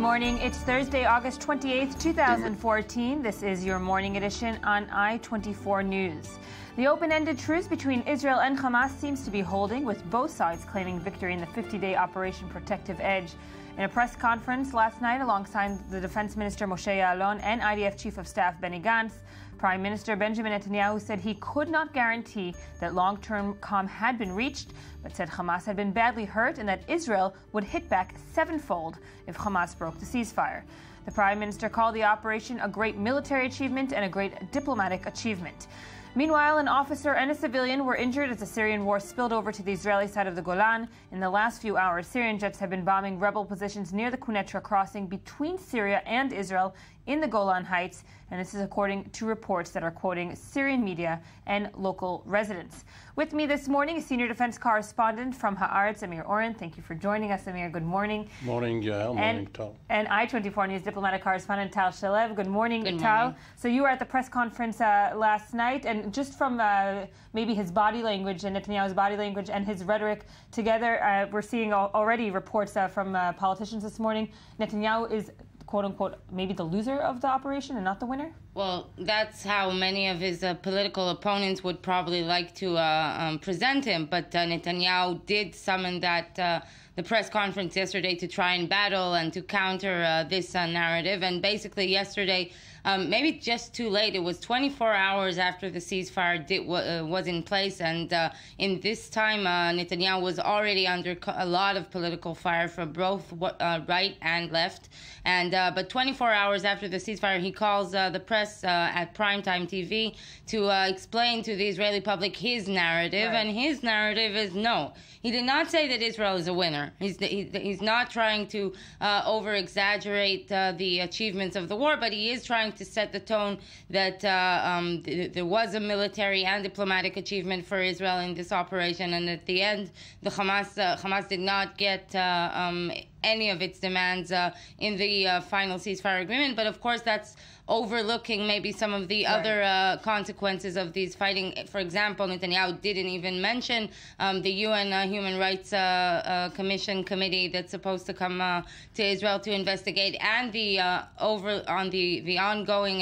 morning. It's Thursday, August 28th, 2014. This is your morning edition on I-24 News. The open-ended truce between Israel and Hamas seems to be holding, with both sides claiming victory in the 50-day Operation Protective Edge. In a press conference last night alongside the Defense Minister Moshe Ya'alon and IDF Chief of Staff Benny Gantz, Prime Minister Benjamin Netanyahu said he could not guarantee that long-term calm had been reached, but said Hamas had been badly hurt and that Israel would hit back sevenfold if Hamas broke the ceasefire. The Prime Minister called the operation a great military achievement and a great diplomatic achievement. Meanwhile, an officer and a civilian were injured as the Syrian war spilled over to the Israeli side of the Golan. In the last few hours, Syrian jets have been bombing rebel positions near the Quneitra crossing between Syria and Israel in the Golan Heights, and this is according to reports that are quoting Syrian media and local residents. With me this morning is senior defense correspondent from Haaretz, Amir Oren. Thank you for joining us, Amir. Good morning. Morning, Yael. Morning, Tal. And I-24 News diplomatic correspondent Tal Shalev. Good morning, Good Tal. morning. So you were at the press conference last night, and just from maybe his body language and Netanyahu's body language and his rhetoric together, we're seeing already reports from politicians this morning. Netanyahu is, quote-unquote, maybe the loser of the operation and not the winner? Well, that's how many of his political opponents would probably like to present him. But Netanyahu did summon the press conference yesterday to try and battle and to counter this narrative. And basically yesterday, maybe just too late. It was 24 hours after the ceasefire was in place, and in this time, Netanyahu was already under a lot of political fire from both right and left. And but 24 hours after the ceasefire, he calls the press at primetime TV to explain to the Israeli public his narrative, and his narrative is no. He did not say that Israel is a winner. He's not trying to over-exaggerate the achievements of the war, but he is trying to set the tone that there was a military and diplomatic achievement for Israel in this operation, and at the end, the Hamas did not get any of its demands in the final ceasefire agreement. But of course, that's overlooking maybe some of the other consequences of these fighting. For example, Netanyahu didn't even mention the UN Human Rights Commission committee that's supposed to come to Israel to investigate, and the ongoing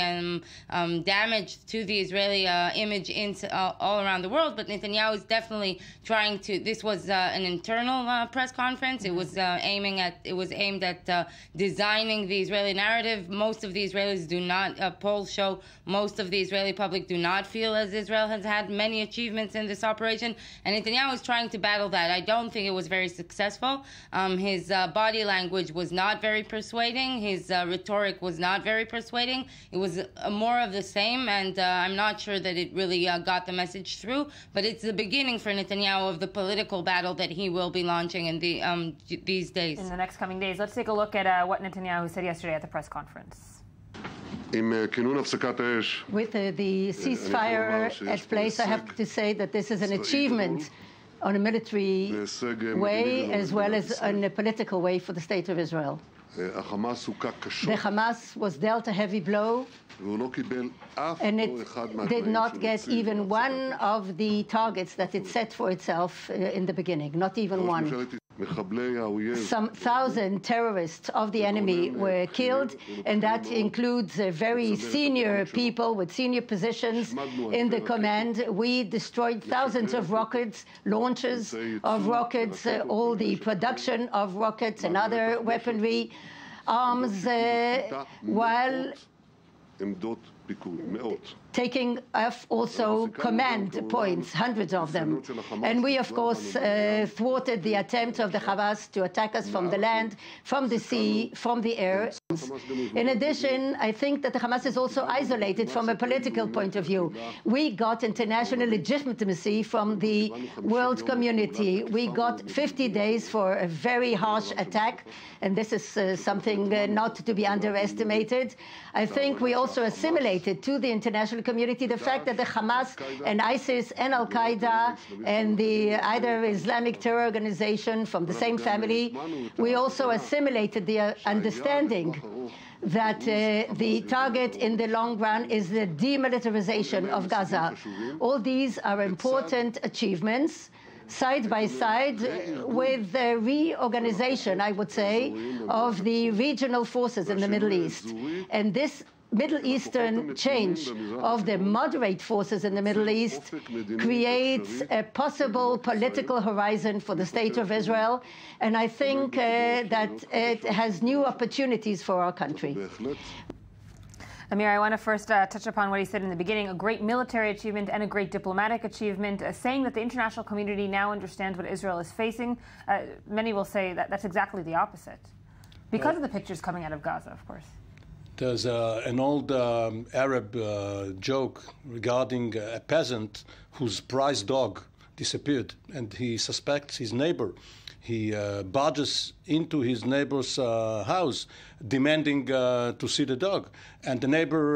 damage to the Israeli image all around the world. But Netanyahu is definitely trying to. This was an internal press conference. It was aimed at designing the Israeli narrative. Most of the Israelis do not. Polls show most of the Israeli public do not feel as Israel has had many achievements in this operation, and Netanyahu is trying to battle that. I don't think it was very successful. His body language was not very persuading. His rhetoric was not very persuading. It was more of the same, and I'm not sure that it really got the message through, but it's the beginning for Netanyahu of the political battle that he will be launching in these days. In the next coming days. Let's take a look at what Netanyahu said yesterday at the press conference. With the ceasefire at place, I have to say that this is an achievement on a military way as well as on a political way for the state of Israel. The Hamas was dealt a heavy blow, and it did not get even one of the targets that it set for itself in the beginning, not even one. Some 1,000 terrorists of the enemy were killed, and that includes very senior people with senior positions in the command. We destroyed thousands of rockets, launches of rockets, all the production of rockets and other weaponry, arms, while taking off also command points, hundreds of them. And we, of course, thwarted the attempt of the Hamas to attack us from the land, from the sea, from the air. In addition, I think that the Hamas is also isolated from a political point of view. We got international legitimacy from the world community. We got 50 days for a very harsh attack, and this is something not to be underestimated. I think we also assimilated to the international community the fact that the Hamas and ISIS and Al-Qaeda and the either Islamic terror organization from the same family, we also assimilated the understanding that the target in the long run is the demilitarization of Gaza. All these are important achievements, side by side with the reorganization, I would say, of the regional forces in the Middle East. And this Middle Eastern change of the moderate forces in the Middle East creates a possible political horizon for the State of Israel, and I think that it has new opportunities for our country. Amir, I want to first touch upon what he said in the beginning, a great military achievement and a great diplomatic achievement, saying that the international community now understands what Israel is facing. Many will say that that's exactly the opposite, because of the pictures coming out of Gaza, of course. There's an old Arab joke regarding a peasant whose prize dog disappeared, and he suspects his neighbor. He barges into his neighbor's house, demanding to see the dog. And the neighbor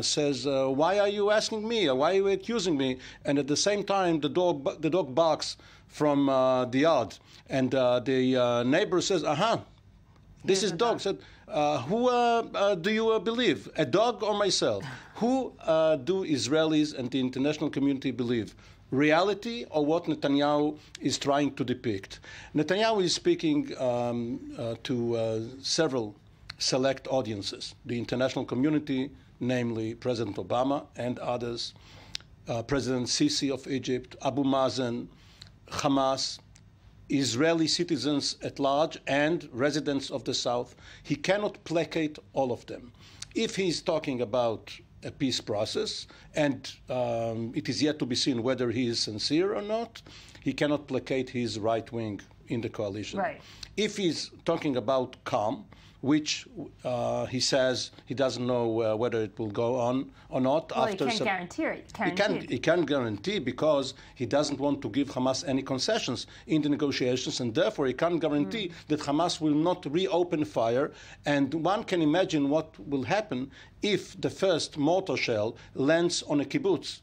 says, "Why are you asking me? Why are you accusing me?" And at the same time, the dog barks from the yard. And the neighbor says, "Aha, this is dog." Said, who do you believe, a dog or myself? Who do Israelis and the international community believe? Reality or what Netanyahu is trying to depict? Netanyahu is speaking to several select audiences, the international community, namely President Obama and others, President Sisi of Egypt, Abu Mazen, Hamas, Israeli citizens at large and residents of the South. He cannot placate all of them. If he's talking about a peace process, and it is yet to be seen whether he is sincere or not, he cannot placate his right wing in the coalition. Right. If he's talking about calm, which he says he doesn't know whether it will go on or not. Well, he can't guarantee it. He can't guarantee because he doesn't want to give Hamas any concessions in the negotiations, and therefore he can't guarantee that Hamas will not reopen fire. And one can imagine what will happen if the first mortar shell lands on a kibbutz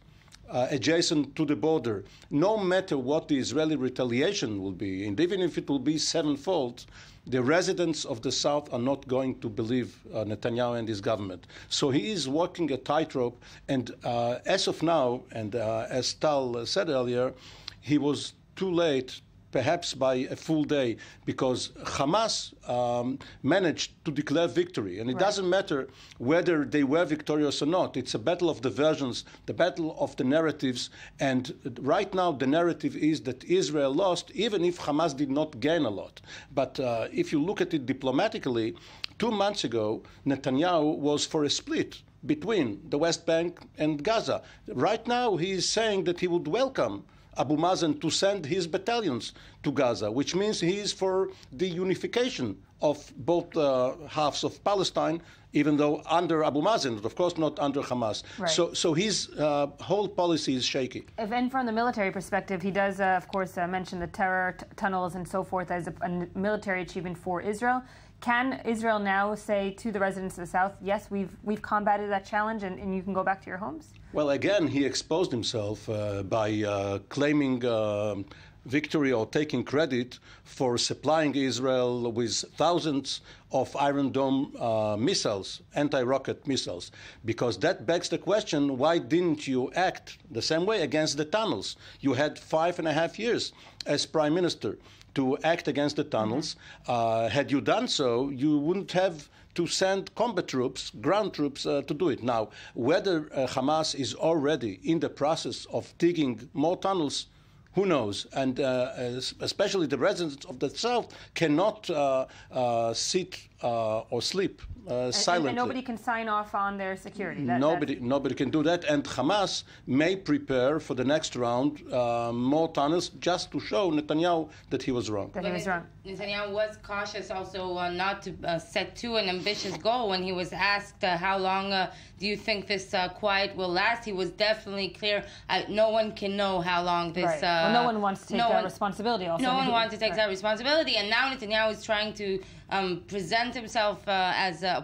adjacent to the border. No matter what the Israeli retaliation will be, and even if it will be sevenfold, the residents of the South are not going to believe Netanyahu and his government. So he is walking a tightrope, and as of now, and as Tal said earlier, he was too late, perhaps by a full day, because Hamas managed to declare victory. And it doesn't matter whether they were victorious or not. It's a battle of the versions, the battle of the narratives. And right now, the narrative is that Israel lost, even if Hamas did not gain a lot. But if you look at it diplomatically, 2 months ago, Netanyahu was for a split between the West Bank and Gaza. Right now, he is saying that he would welcome Abu Mazen to send his battalions to Gaza, which means he is for the unification of both halves of Palestine, even though under Abu Mazen, but of course not under Hamas. Right. So his whole policy is shaky. And from the military perspective, he does, of course, mention the terror tunnels and so forth as a military achievement for Israel. Can Israel now say to the residents of the South, yes, we've combated that challenge and you can go back to your homes? Well, again, he exposed himself by claiming victory or taking credit for supplying Israel with thousands of Iron Dome missiles, anti-rocket missiles, because that begs the question, why didn't you act the same way against the tunnels? You had 5.5 years as prime minister to act against the tunnels. Had you done so, you wouldn't have to send combat troops, ground troops, to do it. Now, whether Hamas is already in the process of digging more tunnels, who knows? And especially the residents of the South cannot sit or sleep silently. And nobody can sign off on their security. Nobody can do that. And Hamas may prepare for the next round more tunnels just to show Netanyahu that he was wrong. Netanyahu was cautious also not to set too an ambitious goal. When he was asked how long do you think this quiet will last, he was definitely clear. No one can know how long this... well, no one wants to take that responsibility also. No one wants to take that responsibility. And now Netanyahu is trying to present himself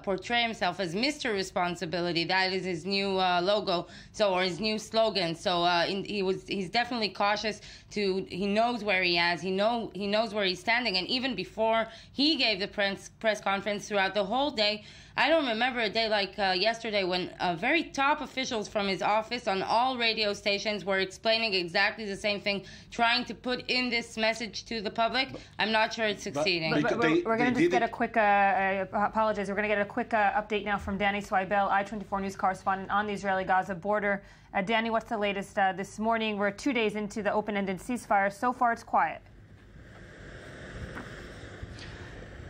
portray himself as Mr. Responsibility. That is his new logo, or his new slogan. So he's definitely cautious. He knows where he is. He knows where he's standing. And even before he gave the press conference, throughout the whole day, I don't remember a day like yesterday when very top officials from his office on all radio stations were explaining exactly the same thing, trying to put in this message to the public. I'm not sure it's succeeding. But we're going to just get a quick, apologize, we're going to get a quick update now from Danny Swibel, I-24 News correspondent on the Israeli-Gaza border. Danny, what's the latest this morning? We're 2 days into the open-ended ceasefire. So far, it's quiet.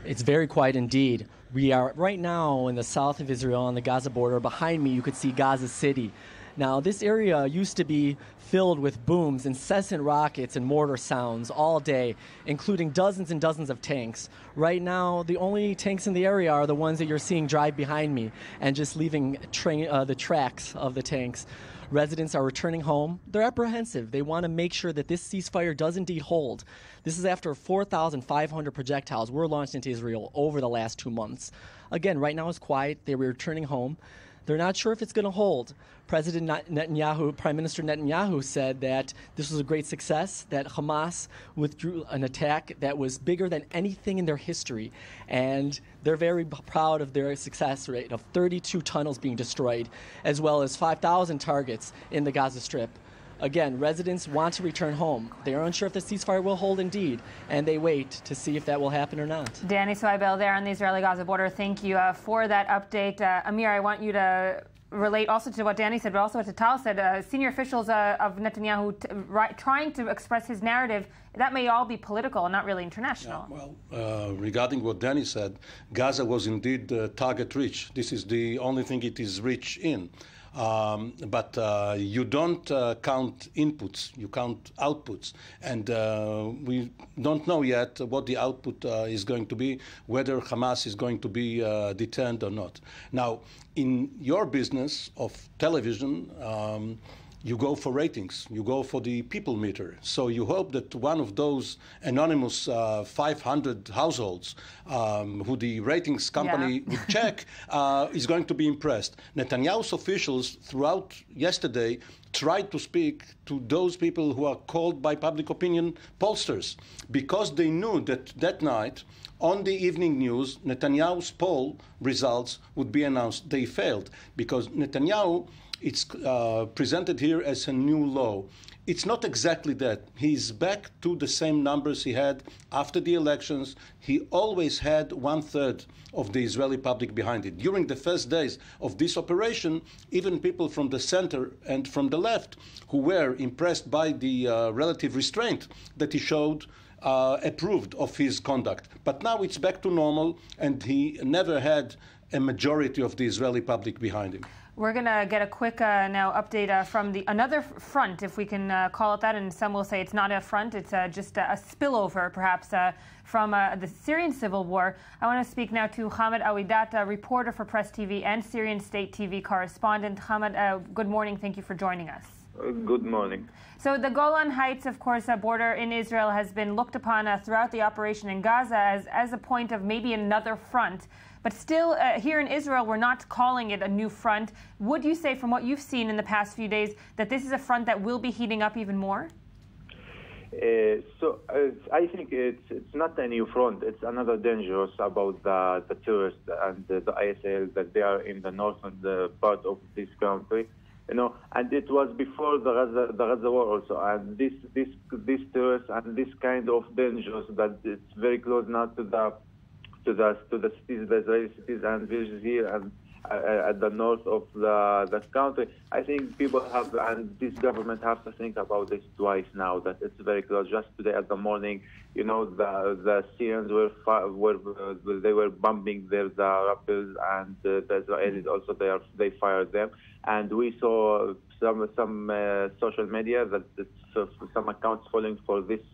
It's very quiet indeed. We are right now in the south of Israel on the Gaza border. Behind me, you could see Gaza City. Now, this area used to be filled with booms, incessant rockets and mortar sounds all day, including dozens and dozens of tanks. Right now, the only tanks in the area are the ones that you're seeing drive behind me and just leaving the tracks of the tanks. Residents are returning home. They're apprehensive. They want to make sure that this ceasefire does indeed hold. This is after 4,500 projectiles were launched into Israel over the last 2 months. Again, right now it's quiet. They were returning home. They're not sure if it's going to hold. President Netanyahu, Prime Minister Netanyahu said that this was a great success, that Hamas withdrew an attack that was bigger than anything in their history. And they're very proud of their success rate of 32 tunnels being destroyed, as well as 5,000 targets in the Gaza Strip. Again, residents want to return home. They are unsure if the ceasefire will hold indeed, and they wait to see if that will happen or not. Danny Swibel there on the Israeli-Gaza border. Thank you for that update. Amir, I want you to relate also to what Danny said, but also what Tal said. Senior officials of Netanyahu trying to express his narrative, that may all be political and not really international. Yeah, well, regarding what Danny said, Gaza was indeed target rich. This is the only thing it is rich in. But you don't count inputs, you count outputs. And we don't know yet what the output is going to be, whether Hamas is going to be deterred or not. Now, in your business of television, you go for ratings, you go for the people meter. So you hope that one of those anonymous 500 households who the ratings company would check is going to be impressed. Netanyahu's officials throughout yesterday tried to speak to those people who are called by public opinion pollsters, because they knew that that night on the evening news, Netanyahu's poll results would be announced. They failed because Netanyahu, it's presented here as a new law. It's not exactly that. He's back to the same numbers he had after the elections. He always had 1/3 of the Israeli public behind it. During the first days of this operation, even people from the center and from the left who were impressed by the relative restraint that he showed approved of his conduct. But now it's back to normal, and he never had a majority of the Israeli public behind him. We're going to get a quick now update from another front, if we can call it that, and some will say it's not a front, it's just a spillover, perhaps, from the Syrian civil war. I want to speak now to Hamad Awidat, a reporter for Press TV and Syrian State TV correspondent. Hamad, good morning. Thank you for joining us. Good morning. So the Golan Heights, of course, border in Israel has been looked upon throughout the operation in Gaza as a point of maybe another front. But still, here in Israel, we're not calling it a new front. Would you say, from what you've seen in the past few days, that this is a front that will be heating up even more? I think it's not a new front. It's another dangerous about the terrorists and the ISIL, that they are in the northern part of this country. You know, and it was before the Gaza war also. And this terrorists and this kind of dangers that it's very close now to the cities, the Israeli cities and villages here and at the north of the country. I think people have, and this government have to think about this twice now, that it's very close. Just today at the morning, you know, the Syrians they were bombing the rappels, and the Israelis also they fired them. And we saw some social media that some accounts falling for this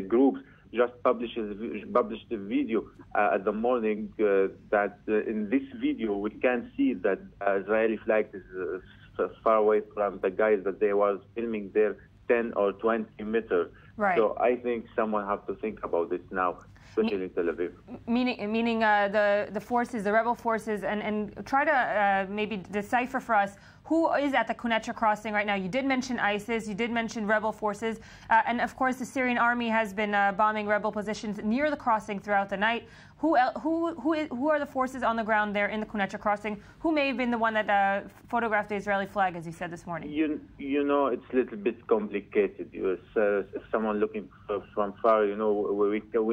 groups just published a video at the morning that in this video we can see that Israeli flag is far away from the guys that they was filming there 10 or 20 meters. Right. So I think someone have to think about this now, especially in Tel Aviv. Meaning the forces, the rebel forces, and try to maybe decipher for us who is at the Quneitra crossing right now. You did mention ISIS, you did mention rebel forces, and of course the Syrian army has been bombing rebel positions near the crossing throughout the night. Who are the forces on the ground there in the Quneitra crossing? Who may have been the one that photographed the Israeli flag, as you said this morning? You know, it's a little bit complicated. If someone looking from far, we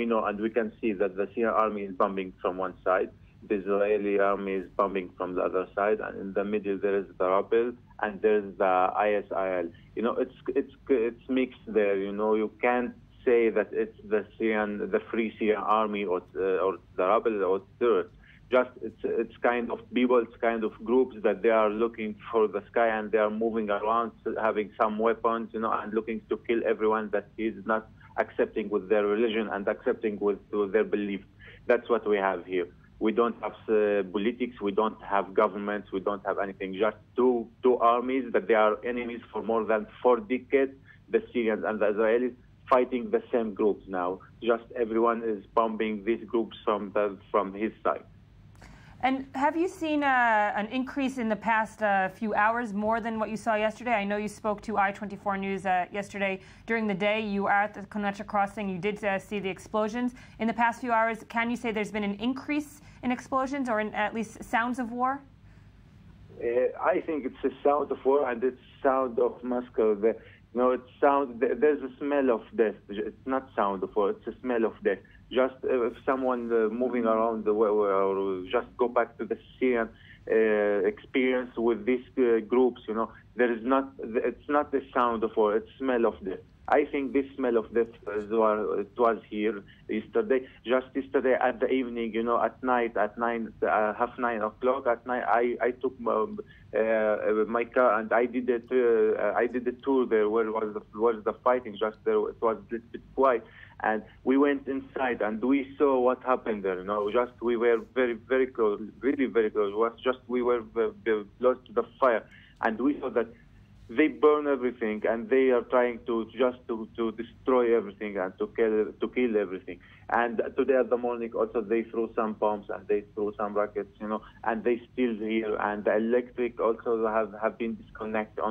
know and we can see that the Syrian army is bombing from one side. The Israeli army is bombing from the other side, and in the middle there is the rebel and there's the ISIL. It's mixed there. You can't say that it's the Free Syrian Army or the rebel or terrorists. Just it's kind of people, it's kind of groups that they are looking for the sky and they are moving around, having some weapons, and looking to kill everyone that is not accepting with their religion and accepting with their beliefs. That's what we have here. We don't have politics, we don't have governments, we don't have anything. Just two armies that they are enemies for more than 4 decades, the Syrians and the Israelis, fighting the same groups now. Just everyone is bombing these groups from his side. And have you seen an increase in the past few hours, more than what you saw yesterday? I know you spoke to I-24 News yesterday during the day. You were at the Quneitra crossing. You did see the explosions. In the past few hours, can you say there's been an increase in explosions or in at least sounds of war? I think it's a sound of war and it's sound of Moscow. There's a smell of death. It's not sound of war, it's a smell of death. Just if someone moving around the way, or just go back to the Syrian experience with these groups, it's not the sound of war, it's smell of death. I think this smell of death it was here yesterday. Just yesterday at the evening, at night, at 9:30 at night, I took my car and I did a tour there where was the fighting. Just there, it was a little bit quiet, and we went inside and we saw what happened there. Just we were very, very close, really very close. We were close to the fire, and we saw that they burn everything, and they are trying to destroy everything and to kill everything. And today at the morning also they threw some bombs and they threw some rockets, and they still here. And the electric also have been disconnected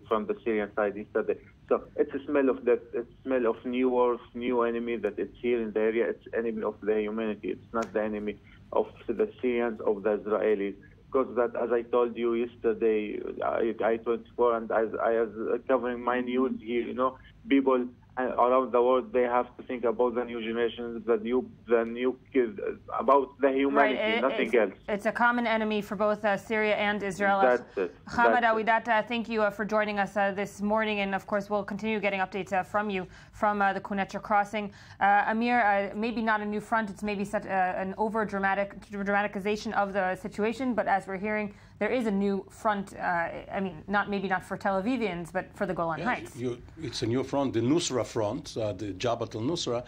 from the Syrian side yesterday. So it's a smell of death. It's a smell of new wars, new enemy that it's here in the area. It's enemy of the humanity. It's not the enemy of the Syrians, of the Israelis. Because that, as I told you yesterday, I-24, and as I was covering my news here, people around the world, they have to think about the new generations, the new kids, about the humanity, right. Nothing else. It's a common enemy for both Syria and Israel. That's it. Hamad Awidat, thank you for joining us this morning, and of course we'll continue getting updates from you from the Quneitra crossing. Amir, maybe not a new front, it's maybe such an dramatization of the situation, but as we're hearing, there is a new front, maybe not for Tel Avivians, but for the Golan Heights. It's a new front, the Nusra front, the Jabhat al-Nusra.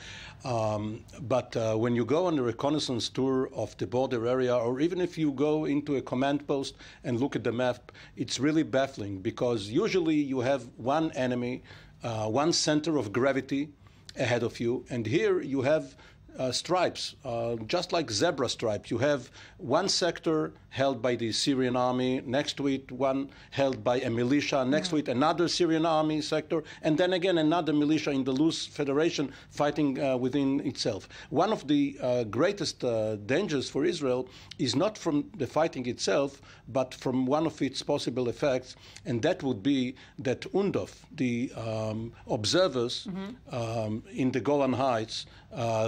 But when you go on a reconnaissance tour of the border area, or even if you go into a command post and look at the map, it's really baffling, because usually you have one enemy, one center of gravity ahead of you, and here you have stripes, just like zebra stripes. You have one sector held by the Syrian army, next to it one held by a militia, next to it another Syrian army sector, and then again another militia in the loose federation fighting within itself. One of the greatest dangers for Israel is not from the fighting itself, but from one of its possible effects, and that would be that UNDOF, the observers in the Golan Heights,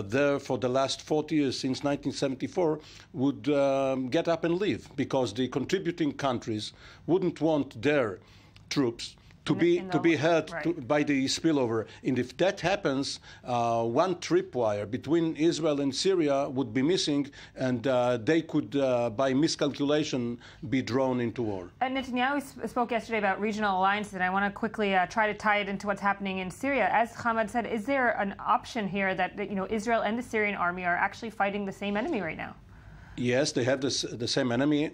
there for the last 40 years, since 1974, would get up and leave, because the contributing countries wouldn't want their troops to be hurt by the spillover. And if that happens, one tripwire between Israel and Syria would be missing, and they could, by miscalculation, be drawn into war. And Netanyahu spoke yesterday about regional alliances, and I want to quickly try to tie it into what's happening in Syria. As Hamad said, is there an option here that Israel and the Syrian army are actually fighting the same enemy right now? Yes, they have the same enemy,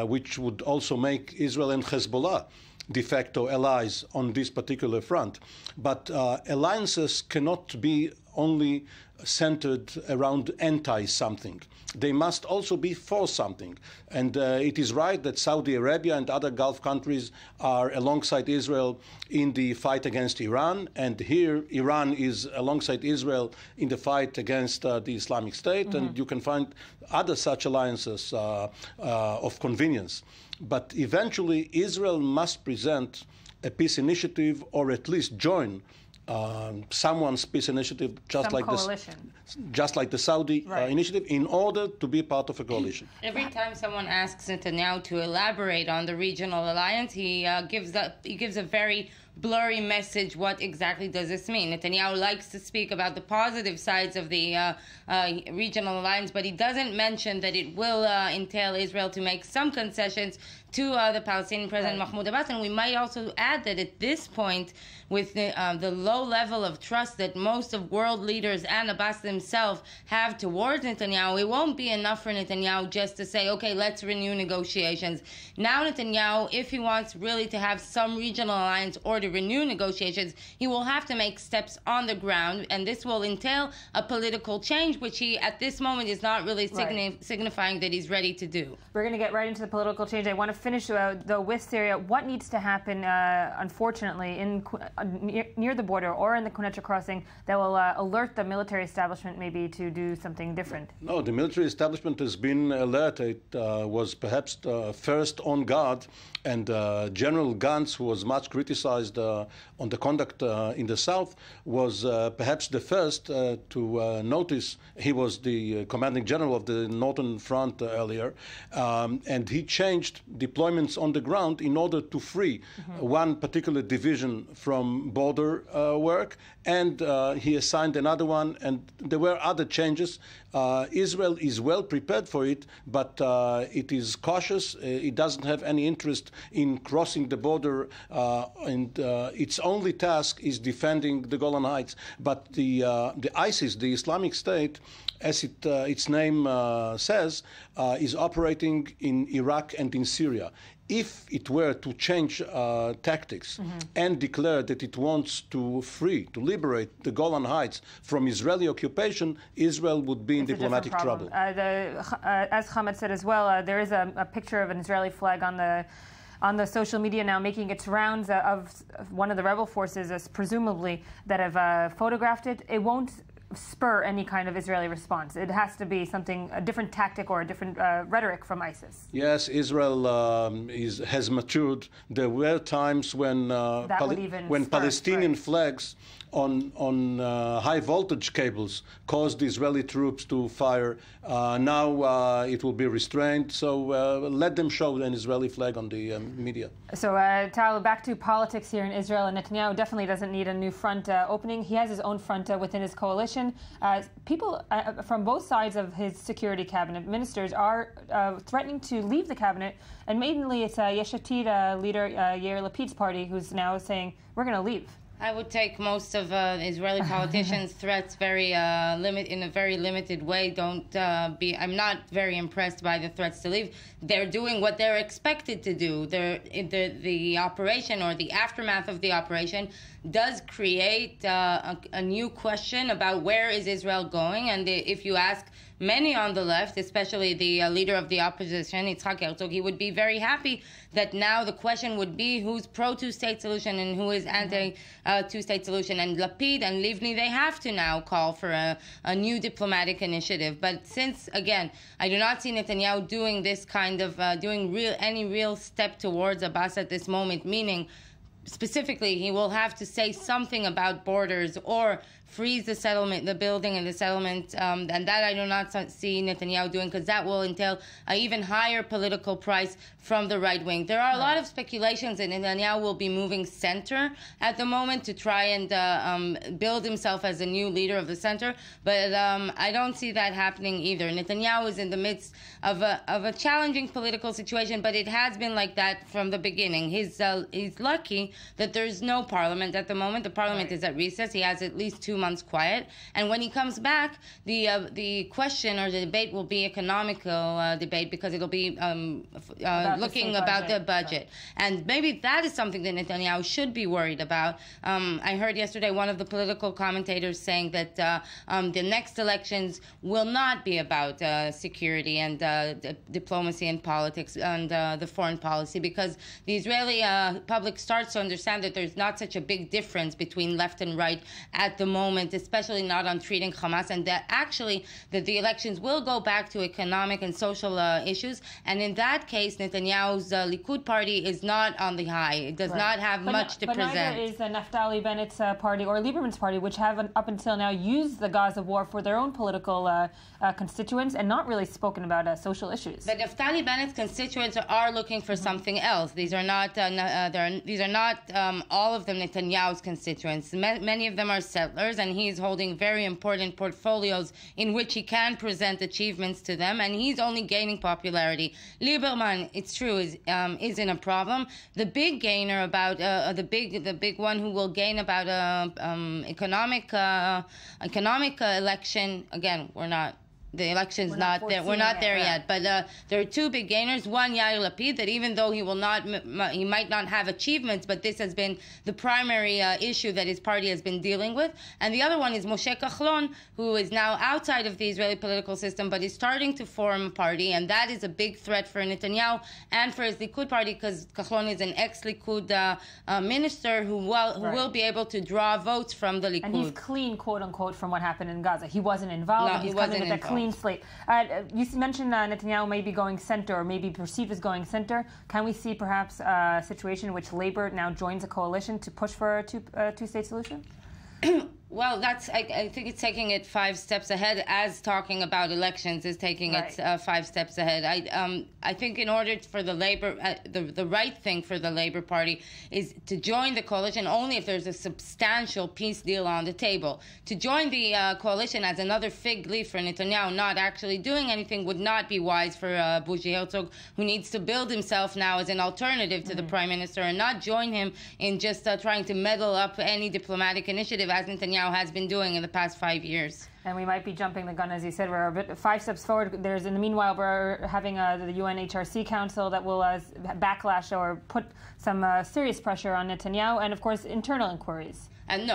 which would also make Israel and Hezbollah de facto allies on this particular front. But alliances cannot be only centered around anti-something. They must also be for something. And it is right that Saudi Arabia and other Gulf countries are alongside Israel in the fight against Iran. And here, Iran is alongside Israel in the fight against the Islamic State. Mm-hmm. And you can find other such alliances of convenience. But eventually, Israel must present a peace initiative or at least join someone's peace initiative, just like the Saudi initiative, in order to be part of a coalition. Every time someone asks Netanyahu to elaborate on the regional alliance, he gives a very blurry message. What exactly does this mean? Netanyahu likes to speak about the positive sides of the regional alliance, but he doesn't mention that it will entail Israel to make some concessions to the Palestinian President Mahmoud Abbas. And we might also add that at this point, with the low level of trust that most of world leaders and Abbas himself have towards Netanyahu, it won't be enough for Netanyahu just to say, okay, let's renew negotiations. Now Netanyahu, if he wants really to have some regional alliance or to renew negotiations, he will have to make steps on the ground, and this will entail a political change, which he, at this moment, is not really signifying that he's ready to do. We're going to get right into the political change. I want to finish, though, with Syria. What needs to happen, unfortunately, near the border or in the Quneitra crossing that will alert the military establishment maybe to do something different? No, the military establishment has been alerted, was perhaps first on guard, and General Gantz, who was much criticized on the conduct in the south, was perhaps the first to notice. He was the commanding general of the Northern Front earlier, and he changed deployments on the ground in order to free one particular division from border work, and he assigned another one, and there were other changes. Israel is well prepared for it, but it is cautious. It doesn't have any interest in crossing the border, and its only task is defending the Golan Heights. But the ISIS, the Islamic State, as its name says, is operating in Iraq and in Syria. If it were to change tactics and declare that it wants to liberate the Golan Heights from Israeli occupation, Israel would be in diplomatic trouble. As Hamed said as well, there is a picture of an Israeli flag on the social media now, making its rounds of one of the rebel forces, presumably, that have photographed it. It won't spur any kind of Israeli response. It has to be a different tactic or a different rhetoric from ISIS. Yes, Israel has matured. There were times when Palestinian flags on high voltage cables caused Israeli troops to fire. Now it will be restrained. So let them show an Israeli flag on the media. So Tal, back to politics here in Israel. And Netanyahu definitely doesn't need a new front opening. He has his own front within his coalition. People from both sides of his security cabinet, ministers, are threatening to leave the cabinet. And mainly it's Yesh Atid leader Yair Lapid's party who's now saying, we're going to leave. I would take most of Israeli politicians' threats in a very limited way. I'm not very impressed by the threats to leave. They're doing what they're expected to do. The operation or the aftermath of the operation does create a new question about where is Israel going. And if you ask many on the left, especially the leader of the opposition, Yitzhak Herzog, he would be very happy that now the question would be who's pro-two-state solution and who is anti-two-state solution. And Lapid and Livni, they have to now call for a new diplomatic initiative. But since, again, I do not see Netanyahu doing this kind of, any real step towards Abbas at this moment, meaning specifically, he will have to say something about borders or freeze the settlement, the building and the settlement, and that I do not see Netanyahu doing, because that will entail an even higher political price from the right wing. There are a lot of speculations that Netanyahu will be moving center at the moment to try and build himself as a new leader of the center, but I don't see that happening either. Netanyahu is in the midst of a challenging political situation, but it has been like that from the beginning. He's lucky that there's no parliament at the moment. The parliament is at recess. He has at least 2 months quiet. And when he comes back, the question or the debate will be economical debate, because it'll be looking about the budget. And maybe that is something that Netanyahu should be worried about. I heard yesterday one of the political commentators saying that the next elections will not be about security and diplomacy and politics and the foreign policy, because the Israeli public starts to understand that there's not such a big difference between left and right at the moment, especially not on treating Hamas, and that actually that the elections will go back to economic and social issues. And in that case, Netanyahu's Likud party is not on the high. It does not have much to present. But neither is Naftali Bennett's party or Lieberman's party, which have up until now used the Gaza war for their own political constituents and not really spoken about social issues. But Naftali Bennett's constituents are looking for something else. These are not all of them Netanyahu's constituents. Many of them are settlers, and he's holding very important portfolios in which he can present achievements to them, and he's only gaining popularity. Lieberman, it's true, isn't a problem. The big gainer about the big one who will gain about economic election. Again, the election's not there. We're not there yet. But there are two big gainers. One, Yair Lapid, that even though he might not have achievements, but this has been the primary issue that his party has been dealing with. And the other one is Moshe Kahlon, who is now outside of the Israeli political system, but is starting to form a party, and that is a big threat for Netanyahu and for his Likud party, because Kahlon is an ex-Likud minister who will be able to draw votes from the Likud. And he's clean, quote unquote, from what happened in Gaza. He wasn't involved. No, he's he wasn't coming with involved. A clean slate. You mentioned Netanyahu may be going center, or maybe perceived as going center. Can we see perhaps a situation in which Labour now joins a coalition to push for a two-state solution? Well, I think it's taking it 5 steps ahead, as talking about elections is taking it 5 steps ahead. I think in order for the Labour, the right thing for the Labour Party is to join the coalition only if there's a substantial peace deal on the table. To join the coalition as another fig leaf for Netanyahu, not actually doing anything, would not be wise for Bougie Herzog, who needs to build himself now as an alternative to the Prime Minister, and not join him in just trying to meddle up any diplomatic initiative, as Netanyahu has been doing in the past 5 years. And we might be jumping the gun, as you said. We're a bit 5 steps forward. In the meanwhile, we're having the UNHRC Council that will backlash or put some serious pressure on Netanyahu, and of course internal inquiries. And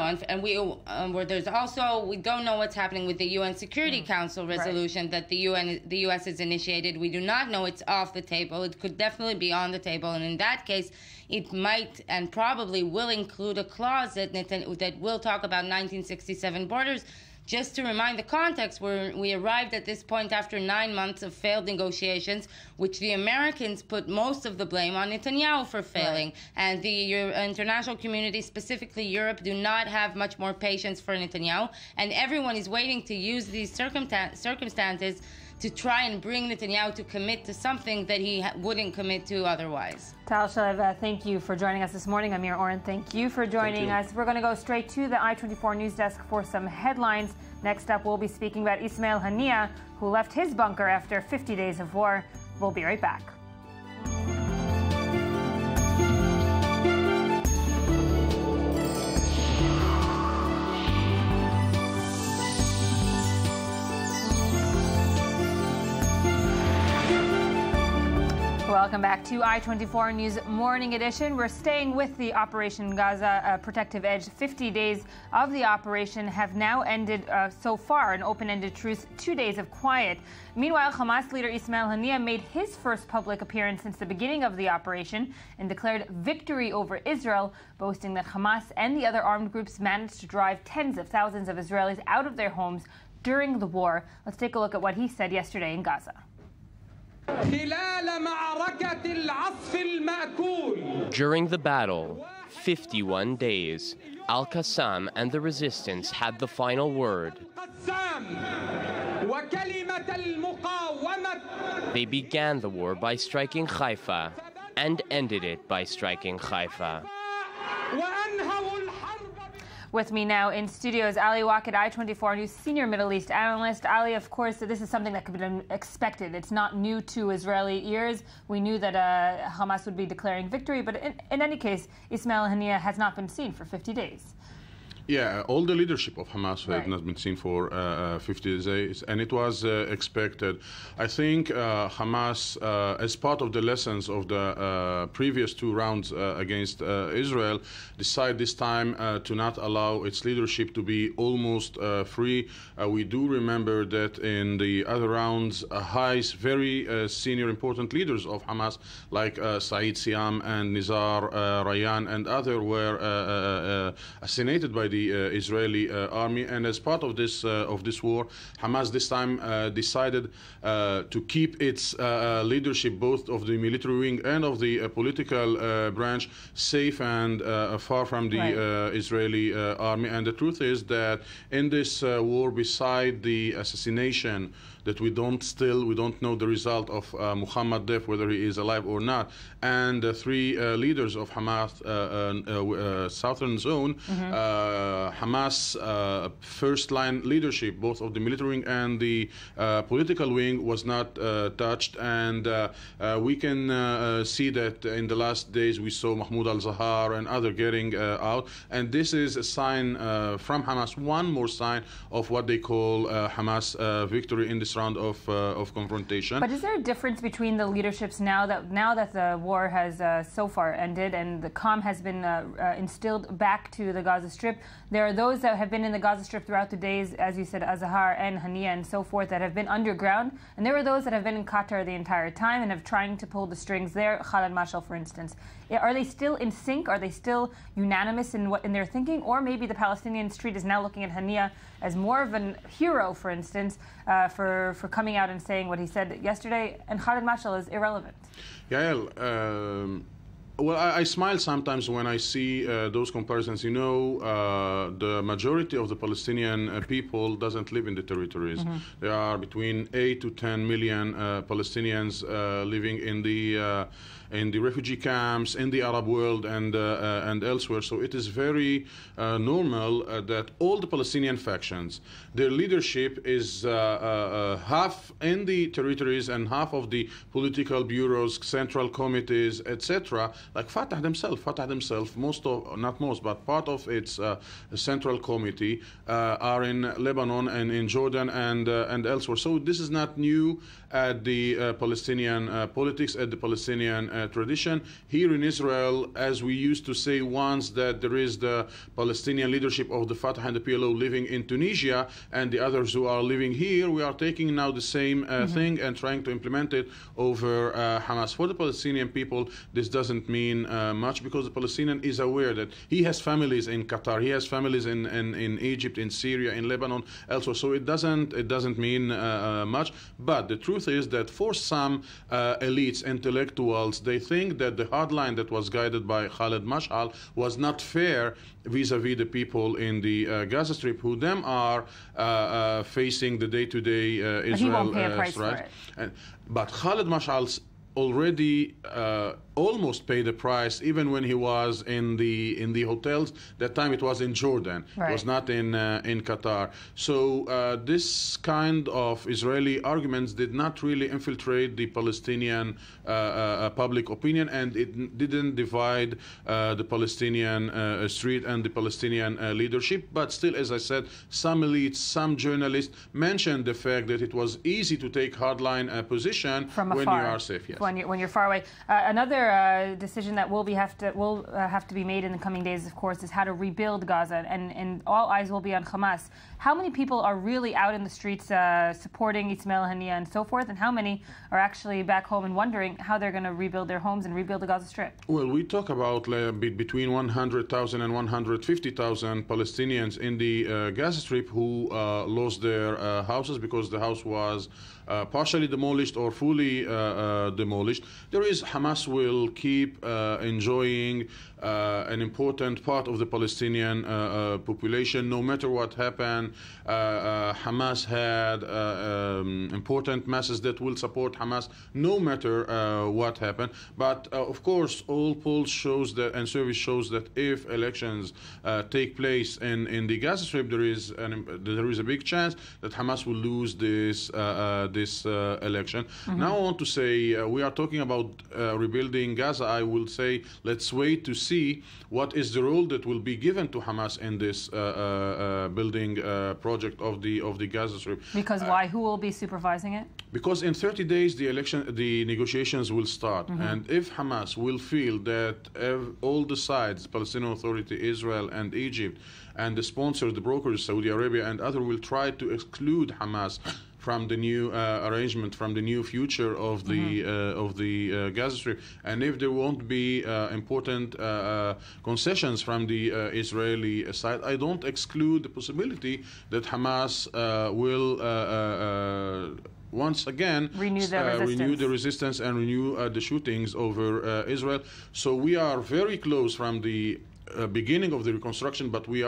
where there's also, we don't know what's happening with the UN Security Council resolution that the U.S. has initiated. We do not know it's off the table. It could definitely be on the table, and in that case, it might and probably will include a clause that will talk about 1967 borders. Just to remind the context, we arrived at this point after 9 months of failed negotiations, which the Americans put most of the blame on Netanyahu for failing. And the international community, specifically Europe, do not have much more patience for Netanyahu. And everyone is waiting to use these circumstances to try and bring Netanyahu to commit to something that he wouldn't commit to otherwise. Tal Shalev, thank you for joining us this morning. Amir Oren, thank you for joining us. We're going to go straight to the I-24 news desk for some headlines. Next up, we'll be speaking about Ismail Haniyeh, who left his bunker after 50 days of war. We'll be right back. Welcome back to I-24 News Morning Edition. We're staying with the Operation Gaza Protective Edge. 50 days of the operation have now ended so far, an open-ended truce, 2 days of quiet. Meanwhile, Hamas leader Ismail Haniyeh made his first public appearance since the beginning of the operation and declared victory over Israel, boasting that Hamas and the other armed groups managed to drive tens of thousands of Israelis out of their homes during the war. Let's take a look at what he said yesterday in Gaza. During the battle, 51 days, Al-Qassam and the resistance had the final word. They began the war by striking Haifa and ended it by striking Haifa. With me now in studio is Ali Waqid, I-24 News senior Middle East analyst. Ali, of course, this is something that could have been expected. It's not new to Israeli ears. We knew that Hamas would be declaring victory, but in any case, Ismail Haniyeh has not been seen for 50 days. Yeah, all the leadership of Hamas had not been seen for 50 days, and it was expected. I think Hamas, as part of the lessons of the previous two rounds against Israel, decided this time to not allow its leadership to be almost free. We do remember that in the other rounds, very senior, important leaders of Hamas, like Said Siam and Nizar Rayyan and others, were assassinated by the Israeli army, and as part of this war, Hamas this time decided to keep its leadership, both of the military wing and of the political branch, safe and far from the Israeli army. And the truth is that in this war, beside the assassination that we don't know the result of Muhammad Deif, whether he is alive or not, and the three leaders of Hamas southern zone, Hamas first-line leadership, both of the military wing and the political wing, was not touched. And we can see that in the last days we saw Mahmoud al-Zahar and others getting out. And this is a sign from Hamas, one more sign of what they call Hamas victory in this round of confrontation. But is there a difference between the leaderships now that the war has so far ended and the calm has been instilled back to the Gaza Strip? There are those that have been in the Gaza Strip throughout the days, as you said, Azahar and Haniyeh and so forth, that have been underground, and there are those that have been in Qatar the entire time and have trying to pull the strings there. Khaled Mashal, for instance, are they still in sync? Are they still unanimous in their thinking? Or maybe the Palestinian street is now looking at Haniyeh as more of a hero, for instance, for coming out and saying what he said yesterday, and Khaled Mashal is irrelevant. Yael, well, I smile sometimes when I see those comparisons. You know, the majority of the Palestinian people doesn't live in the territories. There are between 8 to 10 million Palestinians living in the refugee camps, in the Arab world, and elsewhere. So it is very normal that all the Palestinian factions, their leadership is half in the territories and half of the political bureaus, central committees, etc. Like Fatah themselves, not most, but part of its central committee are in Lebanon and in Jordan and elsewhere. So this is not new at the Palestinian politics, at the Palestinian tradition. Here in Israel, as we used to say once, that there is the Palestinian leadership of the Fatah and the PLO living in Tunisia and the others who are living here, we are taking now the same thing and trying to implement it over Hamas. For the Palestinian people, this doesn't mean much, because the Palestinian is aware that he has families in Qatar, he has families in Egypt, in Syria, in Lebanon, elsewhere. So it doesn't mean much. But the truth is that for some elites, intellectuals, they think that the hard line that was guided by Khaled Mashal was not fair vis-a-vis the people in the Gaza Strip, who them are facing the day-to-day Israel. He won't pay a price for it. But Khaled Mashal's already almost paid the price, even when he was in the hotels. That time it was in Jordan, it was not in Qatar. So this kind of Israeli arguments did not really infiltrate the Palestinian public opinion, and it didn't divide the Palestinian street and the Palestinian leadership. But still, as I said, some elites, some journalists mentioned the fact that it was easy to take hardline position from when afar, you are safe. Yes. When you're far away. Another decision that will have to be made in the coming days, of course, is how to rebuild Gaza, and all eyes will be on Hamas. How many people are really out in the streets supporting Ismail Haniyeh and so forth, and how many are actually back home and wondering how they're going to rebuild their homes and rebuild the Gaza Strip? Well, we talk about between 100,000 and 150,000 Palestinians in the Gaza Strip who lost their houses because the house was partially demolished or fully demolished. demolished, Hamas will keep enjoying an important part of the Palestinian population, no matter what happened. Hamas had important masses that will support Hamas, no matter what happened. But of course, all polls shows that, and surveys shows that if elections take place in the Gaza Strip, there is a big chance that Hamas will lose this election. Now I want to say we are talking about rebuilding Gaza. I will say let's wait to see what is the role that will be given to Hamas in this building project of the Gaza Strip. Because why? Who will be supervising it? Because in 30 days the negotiations will start, and if Hamas will feel that all the sides, Palestinian Authority, Israel, and Egypt, and the sponsors, the brokers, Saudi Arabia and others, will try to exclude Hamas from the new arrangement, from the new future of the Gaza Strip, and if there won't be important concessions from the Israeli side, I don't exclude the possibility that Hamas will once again renew the resistance and renew the shootings over Israel. So we are very close from the beginning of the reconstruction, but we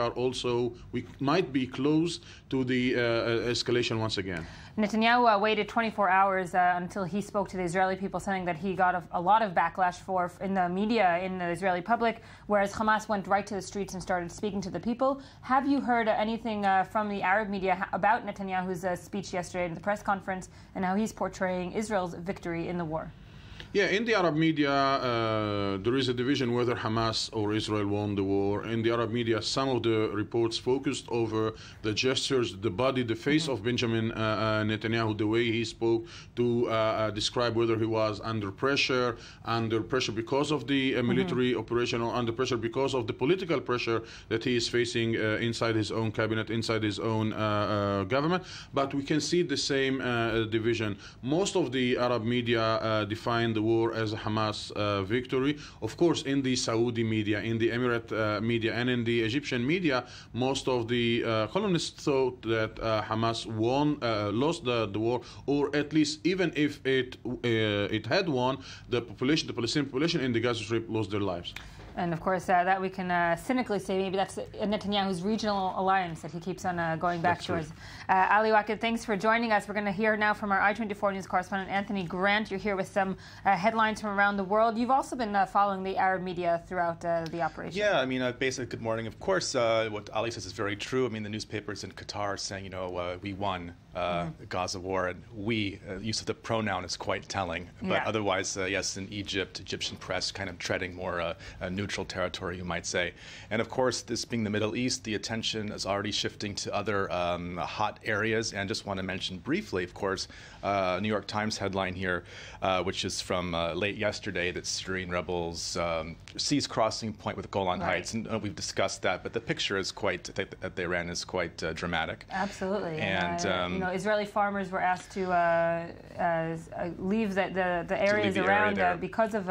might be close to the escalation once again. Netanyahu waited 24 hours until he spoke to the Israeli people, saying that he got a lot of backlash in the media, in the Israeli public, whereas Hamas went right to the streets and started speaking to the people. Have you heard anything from the Arab media about Netanyahu's speech yesterday in the press conference and how he's portraying Israel's victory in the war? Yeah, in the Arab media, there is a division whether Hamas or Israel won the war. In the Arab media, some of the reports focused over the gestures, the body, the face of Benjamin Netanyahu, the way he spoke to describe whether he was under pressure because of the military operation, or under pressure because of the political pressure that he is facing inside his own cabinet, inside his own government. But we can see the same division. Most of the Arab media define the war as a Hamas victory. Of course, in the Saudi media, in the Emirate media, and in the Egyptian media, most of the columnists thought that Hamas lost the war, or at least even if it had won, the Palestinian population in the Gaza Strip lost their lives. And of course, that we can cynically say maybe that's Netanyahu's regional alliance that he keeps on going back towards. Ali Waked, thanks for joining us. We're going to hear now from our I-24 News correspondent, Anthony Grant. You're here with some headlines from around the world. You've also been following the Arab media throughout the operation. Yeah, I mean, basically, good morning. Of course, what Ali says is very true. I mean, the newspapers in Qatar are saying, we won the Gaza war, and use of the pronoun is quite telling. But otherwise, yes, in Egyptian press kind of treading more neutral territory, you might say. And of course, this being the Middle East, the attention is already shifting to other hot areas. And just want to mention briefly, of course, New York Times headline here, which is from late yesterday, that Syrian rebels seize crossing point with Golan Heights. And we've discussed that, but the picture is that they ran is quite dramatic. Absolutely. And Israeli farmers were asked to leave the areas around because of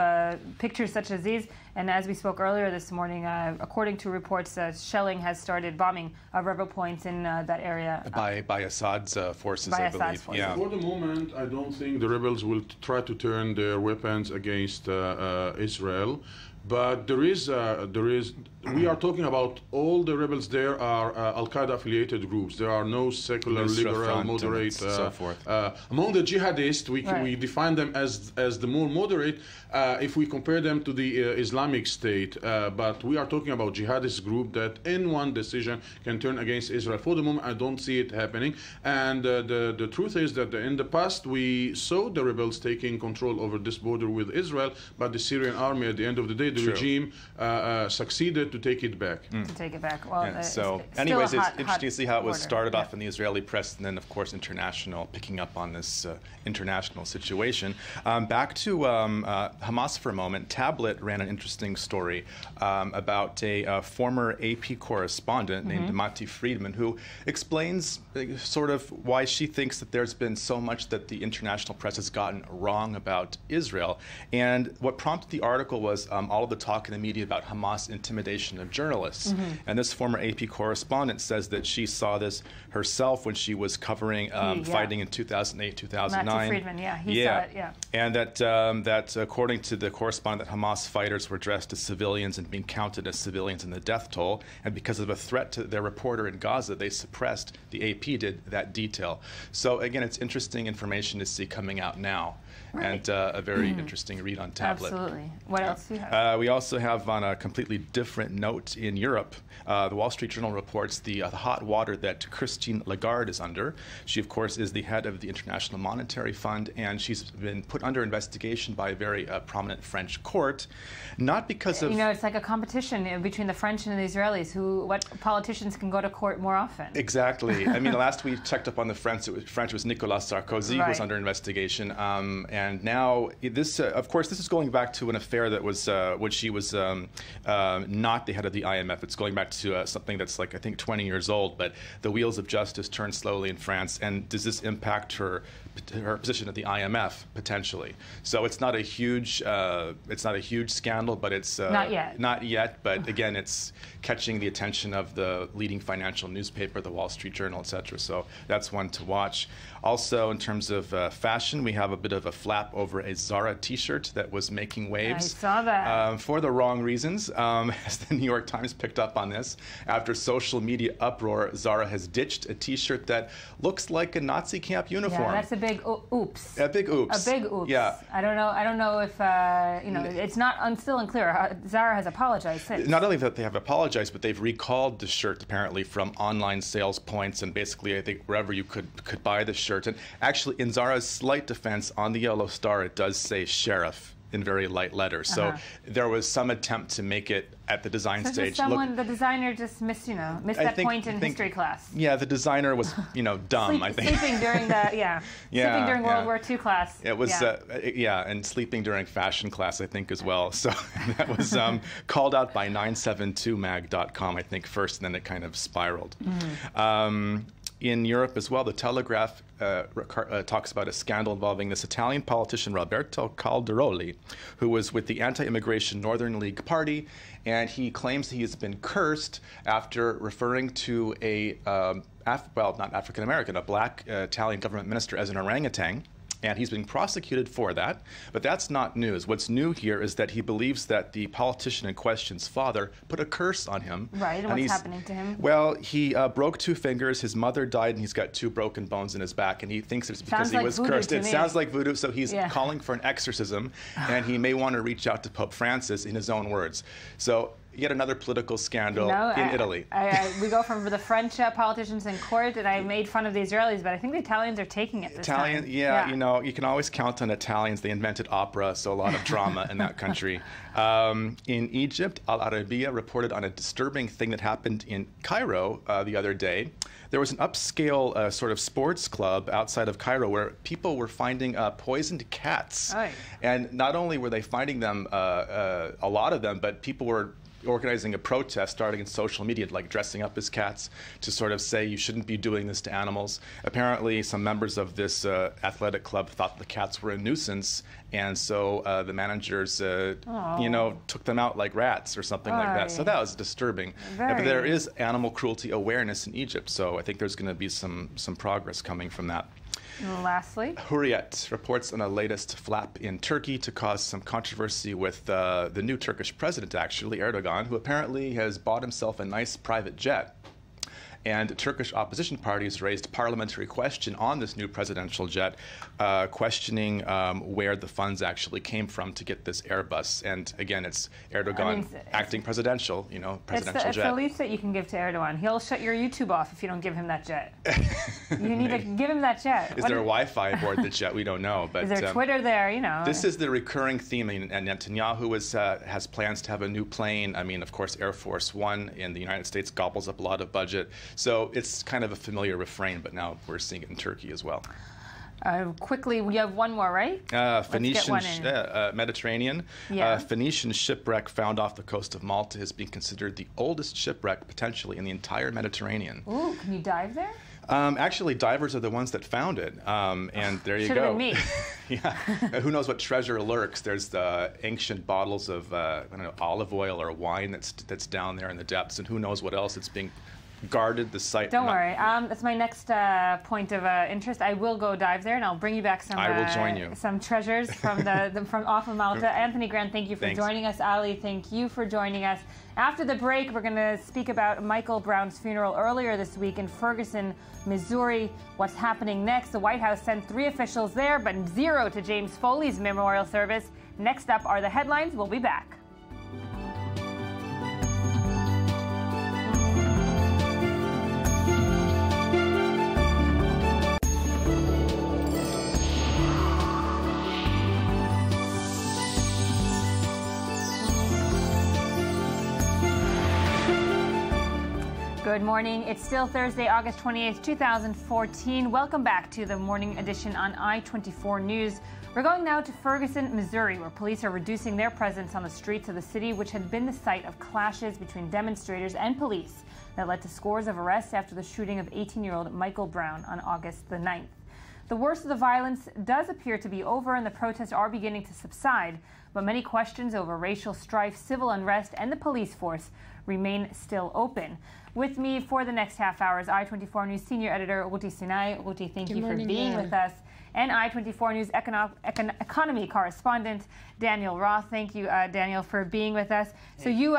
pictures such as these. And as we spoke earlier this morning, according to reports, shelling has started bombing rebel points in that area. By Assad's forces, I believe. Yeah. For the moment, I don't think the rebels will try to turn their weapons against Israel. But we are talking about all the rebels there are Al-Qaeda affiliated groups. There are no secular, liberal, moderate. So forth. Among the jihadists, we define them as the more moderate if we compare them to the Islamic State. But we are talking about jihadist group that in one decision can turn against Israel. For the moment, I don't see it happening. And the truth is that in the past, we saw the rebels taking control over this border with Israel, but the Syrian army, at the end of the day, the regime succeeded to take it back. To take it back. Well, so, anyways, it's interesting to see how it was started off in the Israeli press, and then, of course, international, picking up on this international situation. Back to Hamas for a moment. Tablet ran an interesting story about a former AP correspondent named Mati Friedman, who explains sort of why she thinks that there's been so much that the international press has gotten wrong about Israel. And what prompted the article was all of the talk in the media about Hamas intimidation of journalists. And this former AP correspondent says that she saw this herself when she was covering fighting in 2008, 2009. Matthew Friedman, he saw it, And that according to the correspondent, that Hamas fighters were dressed as civilians and being counted as civilians in the death toll. And because of a threat to their reporter in Gaza, they suppressed, the AP did, that detail. So again, it's interesting information to see coming out now. And a very interesting read on tablet. Absolutely. What else do you have? We also have, on a completely different note, in Europe, the Wall Street Journal reports the hot water that Christine Lagarde is under. She, of course, is the head of the International Monetary Fund, and she's been put under investigation by a very prominent French court, not because of... You know, it's like a competition between the French and the Israelis, what politicians can go to court more often. Exactly. I mean, last we checked up on the French, it was Nicolas Sarkozy who was under investigation. And now, this, of course, this is going back to an affair that was when she was not the head of the IMF. It's going back to something that's like, I think, 20 years old. But the wheels of justice turn slowly in France. And does this impact her position at the IMF potentially? So it's not a huge scandal, but it's not yet. Not yet. But again, it's catching the attention of the leading financial newspaper, the Wall Street Journal, etc. So that's one to watch. Also, in terms of fashion, we have a bit of a flap over a Zara T-shirt that was making waves. I saw that. For the wrong reasons, as the New York Times picked up on this. After social media uproar, Zara has ditched a T-shirt that looks like a Nazi camp uniform. Yeah, that's a big oops. A big oops. A big oops. Yeah. I don't know if it's not still unclear. Zara has apologized since. Not only that they have apologized, but they've recalled the shirt apparently from online sales points and basically I think wherever you could buy the shirt. And actually, in Zara's slight defense, on the yellow star it does say sheriff in very light letters. So there was some attempt to make it at the design stage. The designer just missed that point in history class. Yeah, the designer was, dumb, I think. Sleeping during sleeping during World War II class. It was, and sleeping during fashion class, I think, as well. So that was called out by 972mag.com, I think, first, and then it kind of spiraled. In Europe as well, the Telegraph talks about a scandal involving this Italian politician, Roberto Calderoli, who was with the anti-immigration Northern League Party, and he claims he has been cursed after referring to not African-American, a black Italian government minister as an orangutan. And he's being prosecuted for that. But that's not news. What's new here is that he believes that the politician in question's father put a curse on him. Right, and what's happening to him? Well, he broke 2 fingers. His mother died, and he's got 2 broken bones in his back. And he thinks it's because he was cursed. It sounds like voodoo, so he's calling for an exorcism. And he may want to reach out to Pope Francis in his own words. So yet another political scandal in Italy. We go from the French politicians in court, and I made fun of the Israelis, but I think the Italians are taking it this time. You can always count on Italians. They invented opera, so a lot of drama in that country. In Egypt, Al Arabiya reported on a disturbing thing that happened in Cairo the other day. There was an upscale sort of sports club outside of Cairo where people were finding poisoned cats. Aye. And not only were they finding them, a lot of them, but people were organizing a protest starting in social media, like dressing up as cats to sort of say you shouldn't be doing this to animals. Apparently, some members of this athletic club thought the cats were a nuisance, and so the managers, took them out like rats or something like that. So that was disturbing. But there is animal cruelty awareness in Egypt, so I think there's going to be some progress coming from that. And lastly, Hurriyet reports on a latest flap in Turkey to cause some controversy with the new Turkish president, actually, Erdogan, who apparently has bought himself a nice private jet. And Turkish opposition parties raised parliamentary question on this new presidential jet, questioning where the funds actually came from to get this Airbus. And again, it's Erdogan acting presidential, presidential jet. It's the least that you can give to Erdogan. He'll shut your YouTube off if you don't give him that jet. You need to give him that jet. Is there Wi-Fi aboard the jet? We don't know. But is there Twitter there? This is the recurring theme. And Netanyahu has plans to have a new plane. I mean, of course, Air Force One in the United States gobbles up a lot of budget. So it's kind of a familiar refrain, but now we're seeing it in Turkey as well. Quickly, we have one more, right? Phoenician Mediterranean. Yeah. Phoenician shipwreck found off the coast of Malta is being considered the oldest shipwreck potentially in the entire Mediterranean. Ooh, can you dive there? Actually, divers are the ones that found it, and there you Should go. have been me. Yeah, who knows what treasure lurks? There's the ancient bottles of I don't know, olive oil or wine that's down there in the depths, and who knows what else it's being guarded. The site. Don't worry. That's my next point of interest. I will go dive there, and I'll bring you back some. I will join you. Some treasures from from off of Malta. Anthony Grant, thank you for joining us. Ali, thank you for joining us. After the break, we're going to speak about Michael Brown's funeral earlier this week in Ferguson, Missouri. What's happening next? The White House sent 3 officials there, but 0 to James Foley's memorial service. Next up are the headlines. We'll be back. Good morning. It's still Thursday, August 28th, 2014. Welcome back to the morning edition on I-24 News. We're going now to Ferguson, Missouri, where police are reducing their presence on the streets of the city, which had been the site of clashes between demonstrators and police that led to scores of arrests after the shooting of 18-year-old Michael Brown on August the 9th. The worst of the violence does appear to be over, and the protests are beginning to subside, but many questions over racial strife, civil unrest, and the police force remain still open. With me for the next half hour is I-24 News Senior Editor Ruti Sinai. Ruti, thank you for being with us. And I-24 News Economy Correspondent Daniel Roth. Thank you, Daniel, for being with us. Hey. So you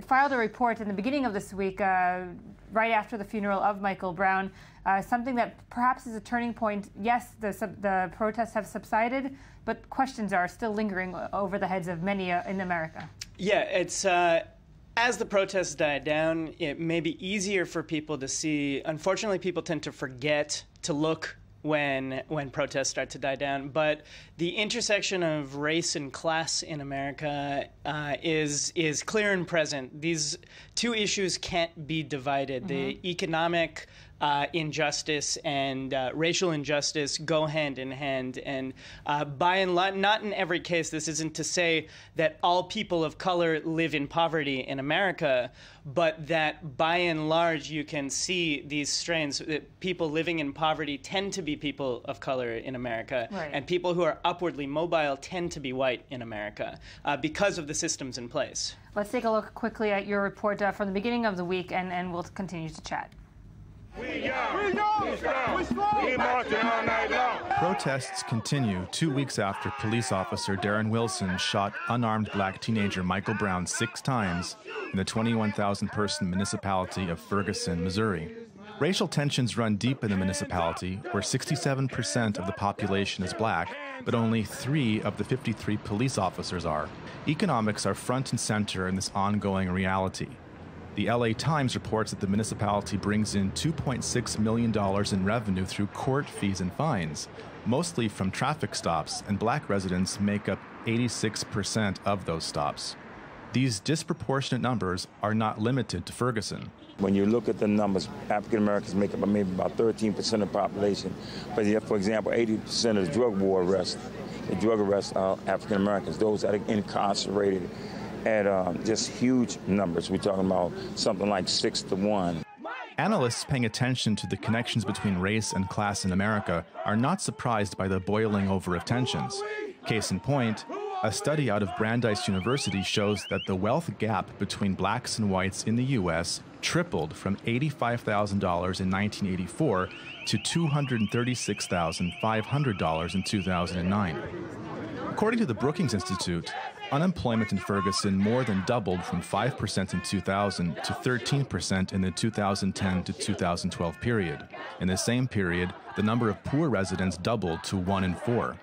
filed a report in the beginning of this week, right after the funeral of Michael Brown, something that perhaps is a turning point. Yes, the protests have subsided, but questions are still lingering over the heads of many in America. Yeah, it's... As the protests died down, it may be easier for people to see. Unfortunately, people tend to forget to look when protests start to die down. But the intersection of race and class in America is clear and present. These 2 issues can't be divided. Mm-hmm. The economic injustice and racial injustice go hand in hand. And by and large, not in every case, this isn't to say that all people of color live in poverty in America, but that by and large you can see these strains. People living in poverty tend to be people of color in America, right. And people who are upwardly mobile tend to be white in America because of the systems in place. Let's take a look quickly at your report from the beginning of the week, and we'll continue to chat. Protests continue 2 weeks after police officer Darren Wilson shot unarmed black teenager Michael Brown 6 times in the 21,000-person municipality of Ferguson, Missouri. Racial tensions run deep in the municipality, where 67% of the population is black, but only 3 of the 53 police officers are. Economics are front and center in this ongoing reality. The LA Times reports that the municipality brings in $2.6 million in revenue through court fees and fines, mostly from traffic stops, and black residents make up 86% of those stops. These disproportionate numbers are not limited to Ferguson. When you look at the numbers, African Americans make up maybe about 13% of the population. But yet, for example, 80% of the drug arrests are African Americans, those that are incarcerated at just huge numbers. We're talking about something like 6 to 1. Analysts paying attention to the connections between race and class in America are not surprised by the boiling over of tensions. Case in point, a study out of Brandeis University shows that the wealth gap between blacks and whites in the U.S. tripled from $85,000 in 1984 to $236,500 in 2009. According to the Brookings Institute, unemployment in Ferguson more than doubled from 5% in 2000 to 13% in the 2010 to 2012 period. In the same period, the number of poor residents doubled to 1 in 4.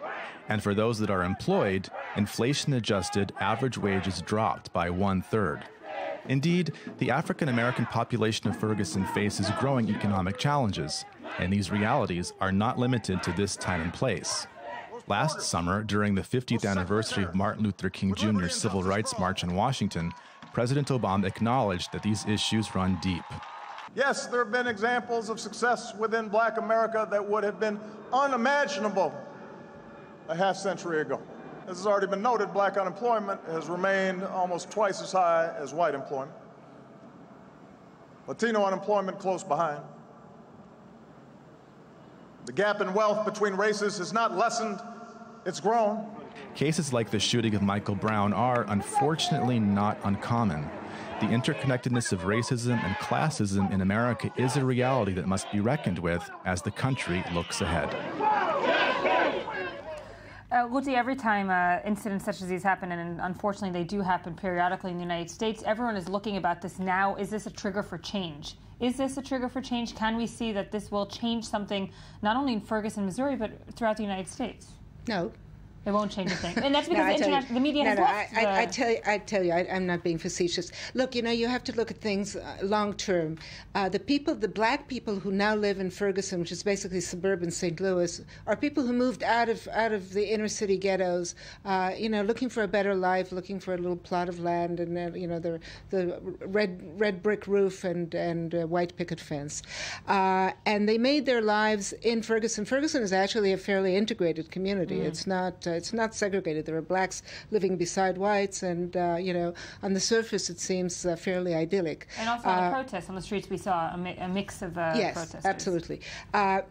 And for those that are employed, inflation-adjusted average wages dropped by 1/3. Indeed, the African-American population of Ferguson faces growing economic challenges, and these realities are not limited to this time and place. Last summer, during the 50th anniversary of Martin Luther King Jr.'s Civil Rights March in Washington, President Obama acknowledged that these issues run deep. Yes, there have been examples of success within Black America that would have been unimaginable a half-century ago. As has already been noted, black unemployment has remained almost twice as high as white employment. Latino unemployment close behind. The gap in wealth between races has not lessened, it's grown. Cases like the shooting of Michael Brown are, unfortunately, not uncommon. The interconnectedness of racism and classism in America is a reality that must be reckoned with as the country looks ahead. Ruti, every time incidents such as these happen, and unfortunately they do happen periodically in the United States, everyone is looking about this now. Is this a trigger for change? Is this a trigger for change? Can we see that this will change something not only in Ferguson, Missouri, but throughout the United States? No. It won't change a thing. And that's because the media has left. I tell you, I'm not being facetious. Look, you have to look at things long term. The black people who now live in Ferguson, which is basically suburban St. Louis, are people who moved out of the inner city ghettos, looking for a better life, looking for a little plot of land, and the red brick roof and white picket fence, and they made their lives in Ferguson. Ferguson is actually a fairly integrated community. It's not segregated. There are blacks living beside whites, and on the surface it seems fairly idyllic. And also on the protests on the streets, we saw a mix of protesters. Yes, absolutely.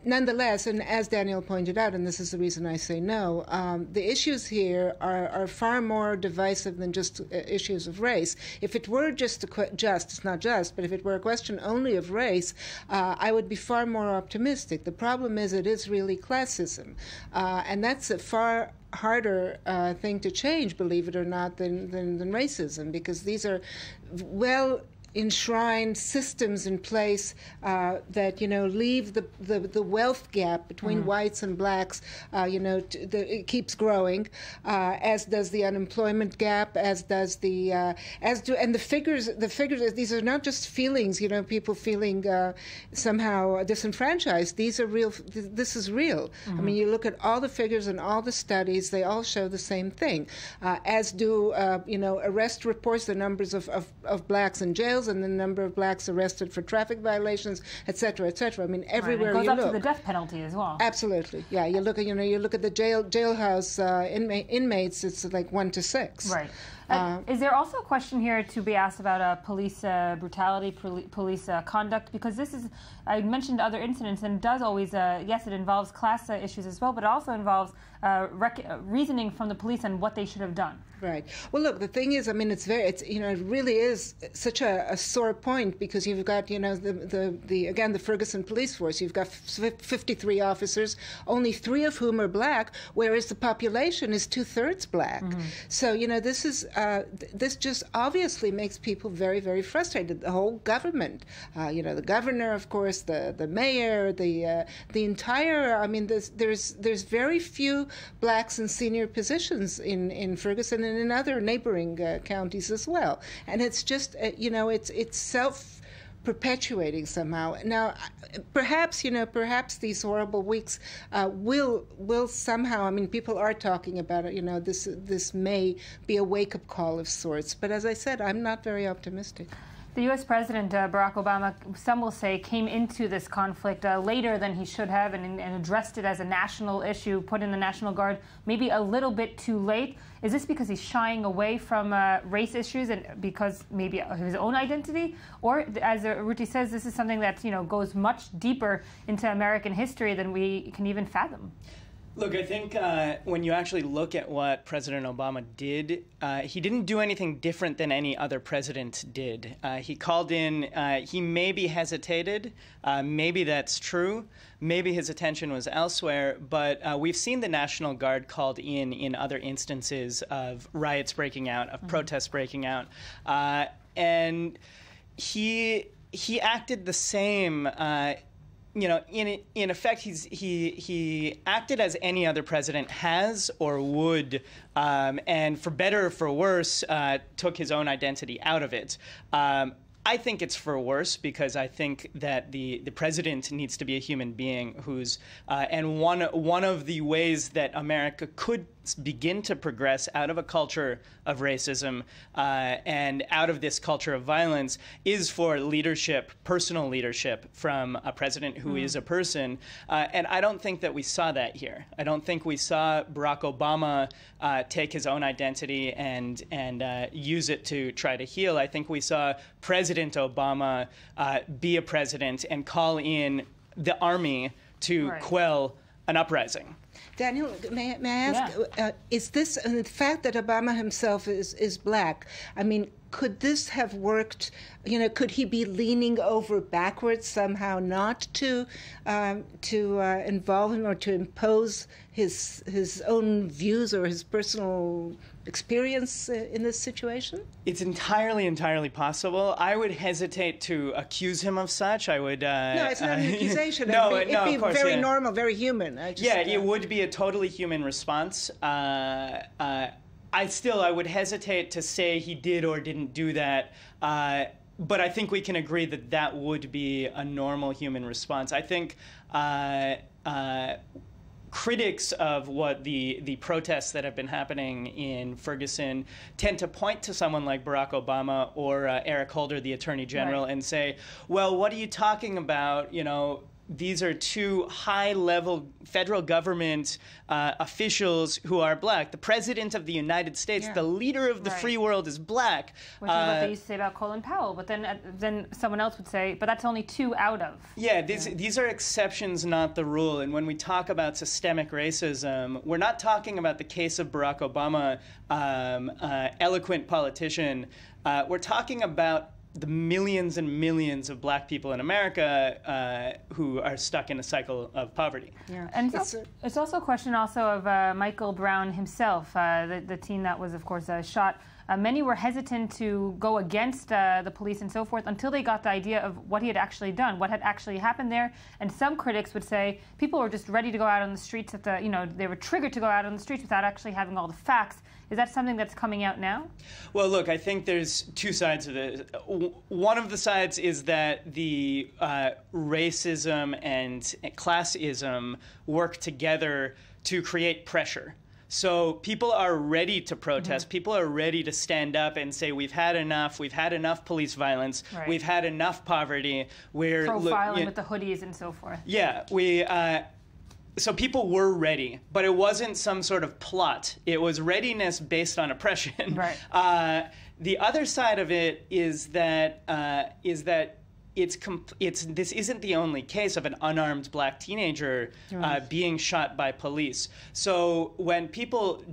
Nonetheless, and as Daniel pointed out, and this is the reason I say no, the issues here are far more divisive than just issues of race. If it were it's not just, but if it were a question only of race, I would be far more optimistic. The problem is it is really classism, and that's a far harder thing to change, believe it or not, than racism, because these are enshrined systems in place that leave the wealth gap between whites and blacks. It keeps growing, as does the unemployment gap, and the figures. These are not just feelings. People feeling somehow disenfranchised. These are real. This is real. I mean, you look at all the figures and all the studies; they all show the same thing. As do arrest reports, the numbers of blacks in jails, and the number of blacks arrested for traffic violations, et cetera, et cetera. I mean, everywhere you look. It goes up to the death penalty as well. Absolutely, yeah. You look at the jailhouse inmates. It's like 1 to 6. Right. Is there also a question here to be asked about police brutality, police conduct? Because I mentioned other incidents, and it does always, yes, it involves class issues as well, but it also involves reasoning from the police on what they should have done. Right. Well, look, the thing is, I mean, it really is such a sore point, because you've got, the Ferguson police force. You've got 53 officers, only 3 of whom are black, whereas the population is 2/3 black. So, this just obviously makes people very, very frustrated. The whole government, the governor, of course, the mayor, the entire. I mean, there's very few blacks in senior positions in Ferguson and in other neighboring counties as well. And it's just, it's self-perpetuating somehow. Now, perhaps these horrible weeks will somehow, I mean, people are talking about it, this may be a wake-up call of sorts. But as I said, I'm not very optimistic. The U.S. President, Barack Obama, some will say, came into this conflict later than he should have and addressed it as a national issue, put in the National Guard maybe a little bit too late. Is this because he's shying away from race issues and because maybe of his own identity? Or, as Ruti says, this is something that goes much deeper into American history than we can even fathom? Look, I think when you actually look at what President Obama did, he didn't do anything different than any other president did. He called in, he maybe hesitated, maybe that's true, maybe his attention was elsewhere, but we've seen the National Guard called in other instances of riots breaking out, of protests breaking out, and he acted the same. In effect, he acted as any other president has or would, and for better or for worse, took his own identity out of it. I think it's for worse, because I think that the president needs to be a human being who's and one of the ways that America could begin to progress out of a culture of racism and out of this culture of violence is for leadership, personal leadership from a president who is a person. And I don't think that we saw that here. I don't think we saw Barack Obama take his own identity and use it to try to heal. I think we saw President Obama be a president and call in the army to quell an uprising. Daniel, may I ask, is this, the fact that Obama himself is black, I mean, could this have worked, could he be leaning over backwards somehow not to involve him or to impose his own views or his personal experience in this situation? It's entirely possible. I would hesitate to accuse him of such. I would... no, it's not an accusation. It'd be of course, very normal, very human. It would be a totally human response. I would hesitate to say he did or didn't do that. But I think we can agree that that would be a normal human response. I think critics of what the protests that have been happening in Ferguson tend to point to someone like Barack Obama or Eric Holder, the Attorney General, and say, well, what are you talking about? These are two high-level federal government officials who are black. The President of the United States, the leader of the free world, is black. Which is what they used to say about Colin Powell. But then someone else would say, but that's only 2 out of. These are exceptions, not the rule. And when we talk about systemic racism, we're not talking about the case of Barack Obama, eloquent politician. We're talking about the millions and millions of black people in America who are stuck in a cycle of poverty. Yeah. And it's also a question of Michael Brown himself, the teen that was, of course, shot. Many were hesitant to go against the police and so forth until they got the idea of what he had actually done, what had actually happened there. And some critics would say people were just ready to go out on the streets they were triggered to go out on the streets without actually having all the facts. Is that something that's coming out now? Well, look, I think there's 2 sides of it. One of the sides is that the racism and classism work together to create pressure. So people are ready to protest. People are ready to stand up and say, we've had enough police violence, we've had enough poverty. We're profiling with the hoodies and so forth. Yeah, so people were ready, but it wasn't some sort of plot. It was readiness based on oppression. Right. The other side of it is that this isn't the only case of an unarmed black teenager being shot by police. So when people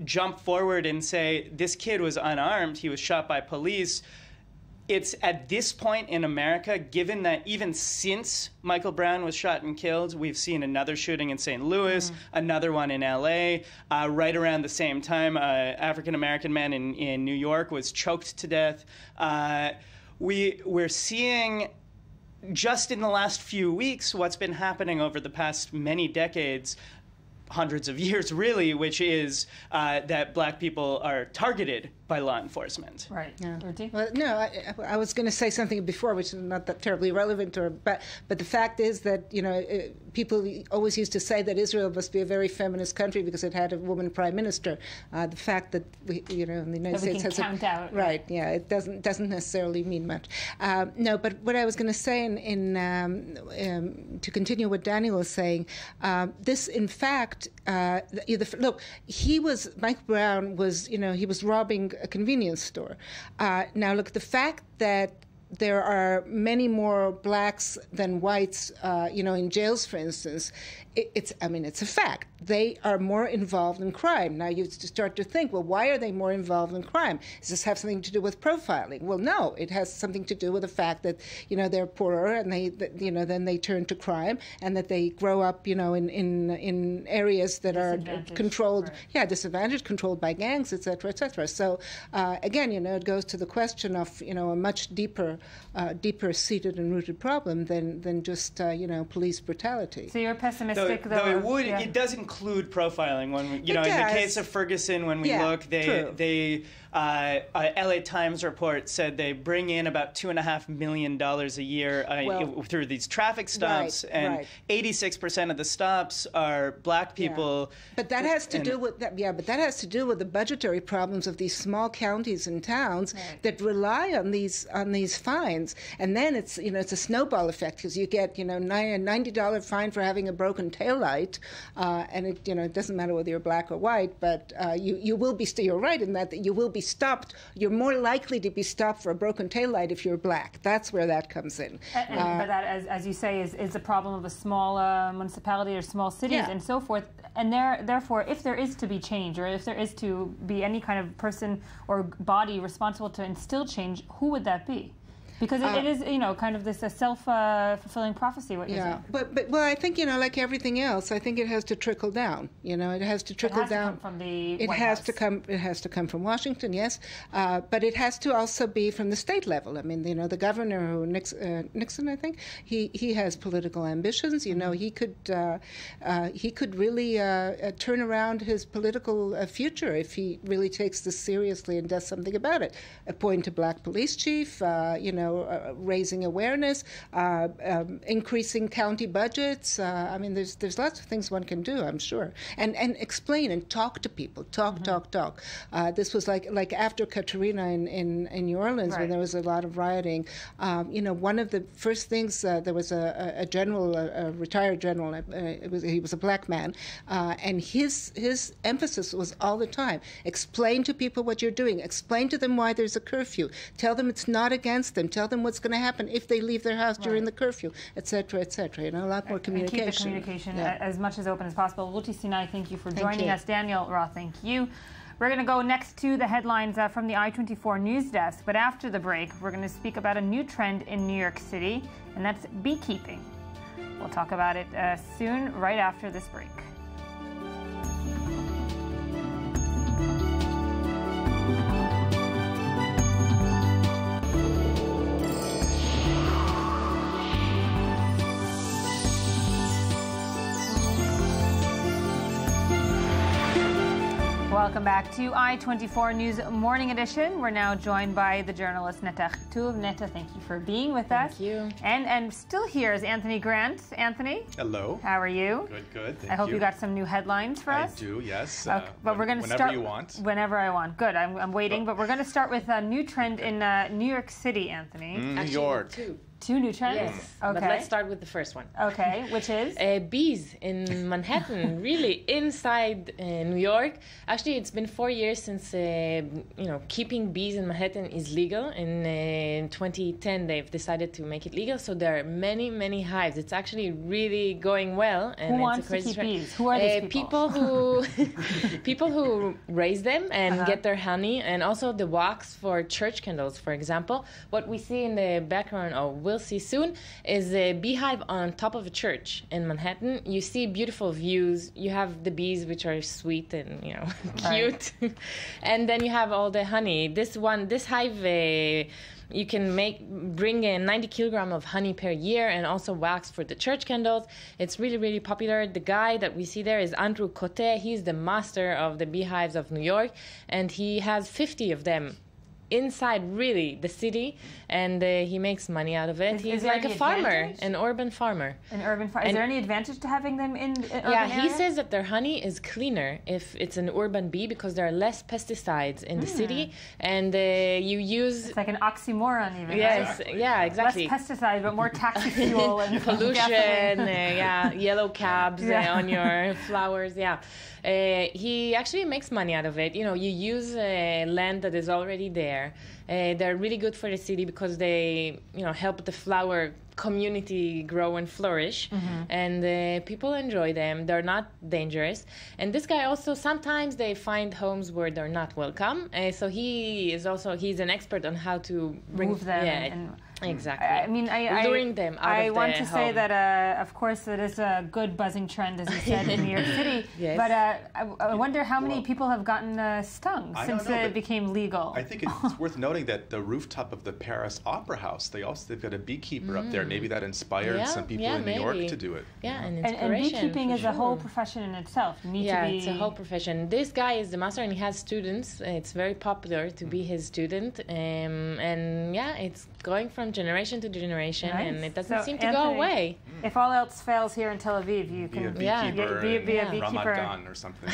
jump forward and say, this kid was unarmed, he was shot by police, it's at this point in America, given that even since Michael Brown was shot and killed, we've seen another shooting in St. Louis, another one in L.A. Right around the same time, an African-American man in New York was choked to death. We're seeing, just in the last few weeks, what's been happening over the past many decades, hundreds of years really, which is that black people are targeted by law enforcement. Right. Yeah. Well, no, I was going to say something before, which is not that terribly relevant, but the fact is that people always used to say that Israel must be a very feminist country because it had a woman prime minister. The fact that in the United States has it doesn't necessarily mean much. No, but what I was going to say to continue what Daniel was saying, this in fact, look, Mike Brown was he was robbing a convenience store. Now, look, the fact that there are many more blacks than whites, in jails, for instance, it's a fact. They are more involved in crime. Now you start to think, well, why are they more involved in crime? Does this have something to do with profiling? Well, no, it has something to do with the fact that, they're poorer and then they turn to crime, and that they grow up, in areas that are controlled, disadvantaged, controlled by gangs, et cetera, et cetera. So again, it goes to the question of, a much deeper seated and rooted problem than just, police brutality. So you're pessimistic. Though it does include profiling. When in the case of Ferguson, when we look, LA Times report said they bring in about $2.5 million a year through these traffic stops, and 86% of the stops are black people. But that has to do with But that has to do with the budgetary problems of these small counties and towns that rely on these fines, and then it's a snowball effect because you get a $90 fine for having a broken taillight, and it doesn't matter whether you're black or white, but you will be. You're right in that you will be stopped. You're more likely to be stopped for a broken taillight if you're black. That's where that comes in. But that, as you say, is a problem of a small municipality or small cities and so forth. And therefore, if there is to be change, or if there is to be any kind of person or body responsible to instill change, who would that be? Because it is, kind of this self-fulfilling prophecy, what you're saying. But I think, like everything else, I think it has to trickle down. It has to trickle down. To come from the It has to come from Washington, yes. But it has to also be from the state level. I mean, the governor, Nixon, I think, he has political ambitions. He could really turn around his political future if he really takes this seriously and does something about it. Appoint a black police chief, raising awareness, increasing county budgets. I mean, there's lots of things one can do, I'm sure, and explain and talk to people. Talk. This was like after Katrina in New Orleans, when there was a lot of rioting. One of the first things, there was a general, a retired general. He was a black man, and his emphasis was all the time: explain to people what you're doing. Explain to them why there's a curfew. Tell them it's not against them. Tell them what's going to happen if they leave their house during the curfew, etc., etc. A lot more communication. And keep the communication as much as open as possible. Ruti Sinai, thank you for joining us. Daniel Roth, thank you. We're going to go next to the headlines from the I-24 news desk, but after the break, we're going to speak about a new trend in New York City, and that's beekeeping. We'll talk about it soon, right after this break. Welcome back to I-24 News Morning Edition. We're now joined by the journalist Netta Chituv. Netta, thank you for being with us. Thank you. And still here is Anthony Grant. Anthony? Hello. How are you? Good, thank you. I hope you got some new headlines for us. I do, yes. Okay, but we're going to start whenever you want. Whenever I want. Good, I'm waiting. But we're going to start with a new trend in New York City, Anthony. New York. Two new trends? Yes. Okay. But let's start with the first one. Okay, which is? Bees in Manhattan, really inside New York. Actually, it's been 4 years since keeping bees in Manhattan is legal. In 2010, they've decided to make it legal. So there are many, many hives. It's actually really going well. And who wants to keep bees? Who are these people? People who raise them and get their honey, and also the wax for church candles, for example. What we see in the background, we'll see soon, is a beehive on top of a church in Manhattan. You see beautiful views. You have the bees, which are sweet and cute, and then you have all the honey. This hive, you can bring 90 kilograms of honey per year, and also wax for the church candles. It's really, really popular. The guy that we see there is Andrew Cote. He's the master of the beehives of New York, and he has 50 of them inside really the city, and he makes money out of it. He's like a farmer, an urban farmer. An urban farmer. Is there any advantage to having them in urban areas? He says that their honey is cleaner if it's an urban bee because there are less pesticides in the city, and you use... It's like an oxymoron even, yes, right? Yeah, exactly. Less pesticides, but more taxi fuel and pollution, yellow cabs on your flowers, he actually makes money out of it. You use land that is already there. They're really good for the city because they, help the flower community grow and flourish, and people enjoy them. They're not dangerous. And this guy also, sometimes they find homes where they're not welcome. So he's an expert on how to move them. Exactly. I mean, luring them out I of want the to home. say that, of course, it is a good buzzing trend, as you said, in New York City. Yes. But I wonder how many people have gotten stung since it became legal. I think it's worth noting that the rooftop of the Paris Opera House, they've got a beekeeper up there. Maybe that inspired some people in New York to do it. Yeah, an inspiration. And beekeeping is a whole profession in itself. It's a whole profession. This guy is the master, and he has students. It's very popular to be his student, and it's going from generation to generation, and it doesn't seem to go away. If all else fails here in Tel Aviv, you can be a beekeeper, be a beekeeper. Ramadan or something.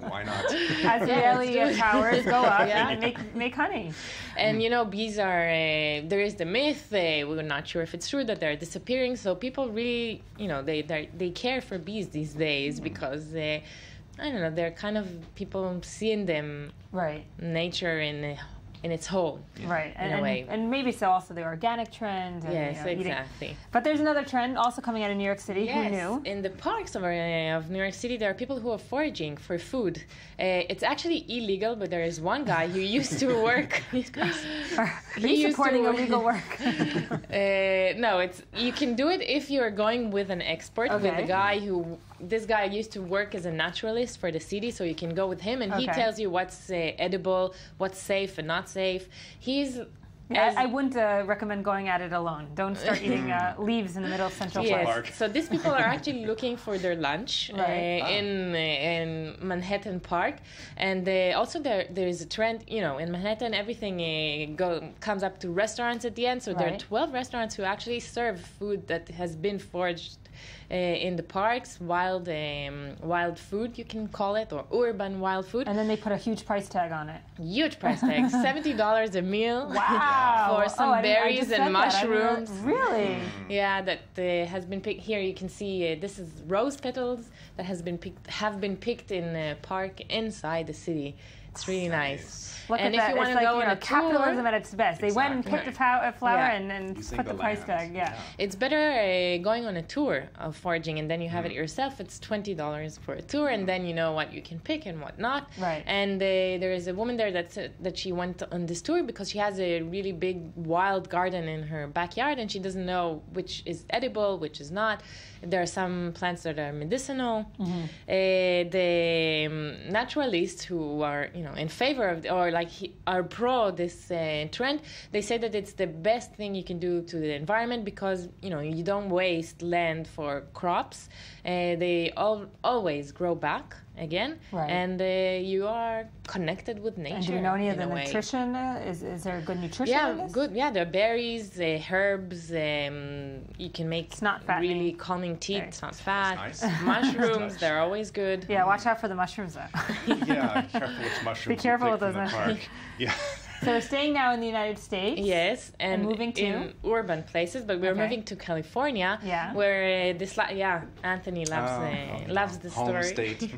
Why not? As the towers go up and make honey. And bees are. There is the myth. We're not sure if it's true that they're disappearing. So people really, they care for bees these days because I don't know. They're kind of people seeing them. Right. Nature in its whole, right, in a way. And maybe so also the organic trend. And, yes, exactly. Eating. But there's another trend also coming out of New York City. Yes, who knew? In the parks of New York City, there are people who are foraging for food. It's actually illegal, but there is one guy who used to work. He's supporting illegal work. No, you can do it if you're going with an expert, with a guy who. This guy used to work as a naturalist for the city, so you can go with him, and he tells you what's edible, what's safe and not safe. I wouldn't recommend going at it alone. Don't start eating leaves in the middle of Central Park. So these people are actually looking for their lunch in Manhattan Park. And also there is a trend, in Manhattan, everything comes up to restaurants at the end. So there are 12 restaurants who actually serve food that has been foraged in the parks, wild food, you can call it, or urban wild food. And then they put a huge price tag on it. Huge price tag, $70 a meal. Wow! For some berries and mushrooms. Really? Yeah, that has been picked. Here you can see this is rose petals that have been picked in a park inside the city. It's really nice. Look and at if you want to go on a capitalism tour, at its best. They went and picked a flower and put the price tag. Yeah. It's better going on a tour of foraging, and then you have it yourself. It's $20 for a tour, and then you know what you can pick and what not. Right. And there is a woman there that she went on this tour because she has a really big wild garden in her backyard, and she doesn't know which is edible, which is not. There are some plants that are medicinal. The naturalists who are in favor of are pro this trend, they say that it's the best thing you can do to the environment because you don't waste land for crops. They always grow back again, and you are connected with nature. And do you know any of the nutrition? Is there good nutrition? Yeah, good. Yeah, there are berries, herbs. You can make really calming tea. It's not fat. Nice. Mushrooms, they're always good. Yeah, watch out for the mushrooms though. Yeah, careful which mushrooms. Be careful with those mushrooms. Yeah. So we're staying now in the United States. Yes, and moving to in urban places, but we're moving to California, where Anthony loves the story. Home state.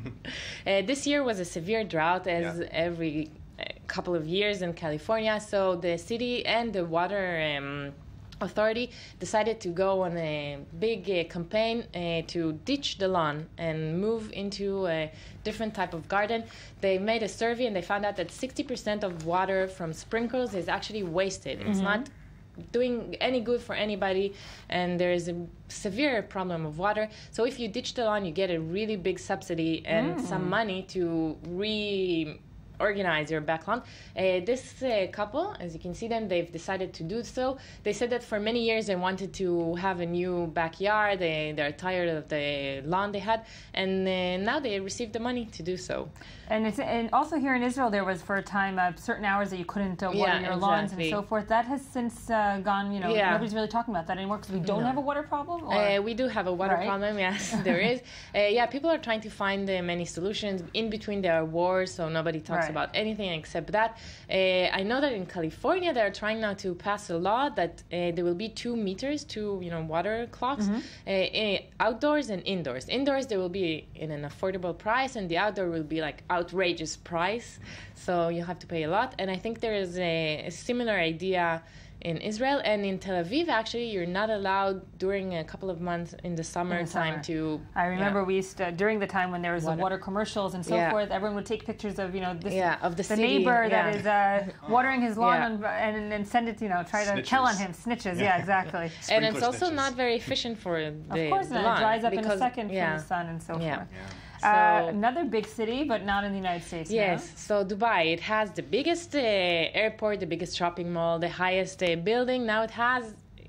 This year was a severe drought, as every couple of years in California. So the city and the water authority decided to go on a big campaign to ditch the lawn and move into a different type of garden. They made a survey and they found out that 60% of water from sprinkles is actually wasted. It's not doing any good for anybody, and there is a severe problem of water. So if you ditch the lawn, you get a really big subsidy and some money to organize your back lawn. This couple, as you can see them, they've decided to do so. They said that for many years they wanted to have a new backyard. They're tired of the lawn they had, and now they received the money to do so. And also here in Israel, there was for a time certain hours that you couldn't water your lawns and so forth. That has since gone. Nobody's really talking about that anymore because we don't have a water problem. We do have a water problem. Yes, there is. People are trying to find many solutions. In between, there are wars, so nobody talks about anything except that. I know that in California, they are trying now to pass a law that there will be 2 meters, water clocks, outdoors and indoors. Indoors, there will be in an affordable price, and the outdoor will be like outrageous price, so you have to pay a lot. And I think there is a similar idea in Israel, and in Tel Aviv, actually, you're not allowed during a couple of months in the summertime to... I remember we used to, during the time when there was water commercials and so forth, everyone would take pictures of, of the city, neighbor that is watering his lawn and send it, try to tell on him, snitches, exactly. And it's also not very efficient for the lawn. Of course not, it dries up in a second from the sun and so forth. So, another big city, but not in the United States. Yes, so Dubai, it has the biggest airport, the biggest shopping mall, the highest building. Now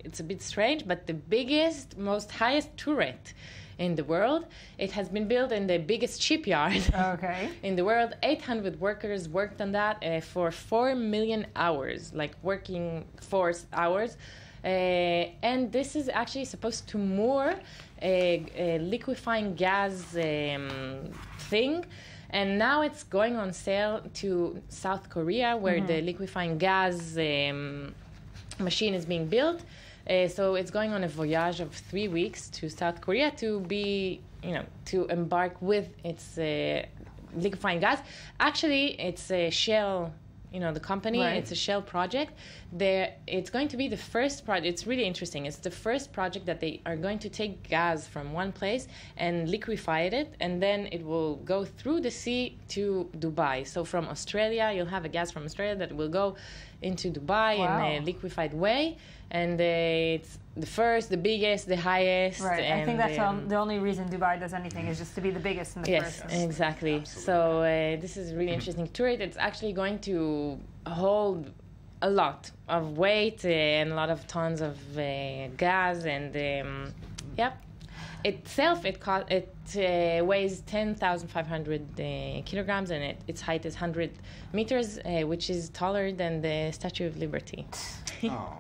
it's a bit strange, but the biggest, most highest turret in the world. It has been built in the biggest shipyard in the world. 800 workers worked on that for 4 million hours, like working force hours. And this is actually supposed to moor a liquefying gas thing. And now it's going on sale to South Korea, where the liquefying gas machine is being built. So it's going on a voyage of 3 weeks to South Korea to be, to embark with its liquefying gas. Actually, it's a Shell, the company. Right. It's a Shell project. It's going to be the first project. It's really interesting. It's the first project that they are going to take gas from one place and liquefy it, and then it will go through the sea to Dubai. So from Australia, you'll have a gas from Australia that will go into Dubai in a liquefied way. And it's the first, the biggest, the highest. Right. I think that's the only reason Dubai does anything is just to be the biggest and the first. Yes, exactly. Absolutely. So this is really interesting to it. It's actually going to hold a lot of weight and a lot of tons of gas and itself it weighs 10,500 kilograms, and its height is 100 meters, which is taller than the Statue of Liberty. Oh,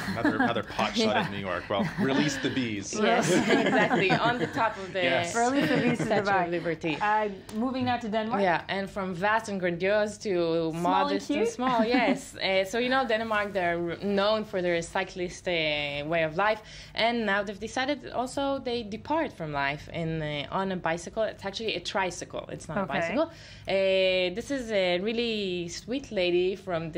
another pot shot in New York. Well, release the bees. Yes, exactly. On the top of the Release the bees to Statue Dubai. of Liberty. Moving now to Denmark. Yeah, and from vast and grandiose to modest and small. Yes. So Denmark, they're known for their cyclist way of life, and now they've decided also they depart from life on a bicycle. It's actually a tricycle. It's not a bicycle. This is a really sweet lady from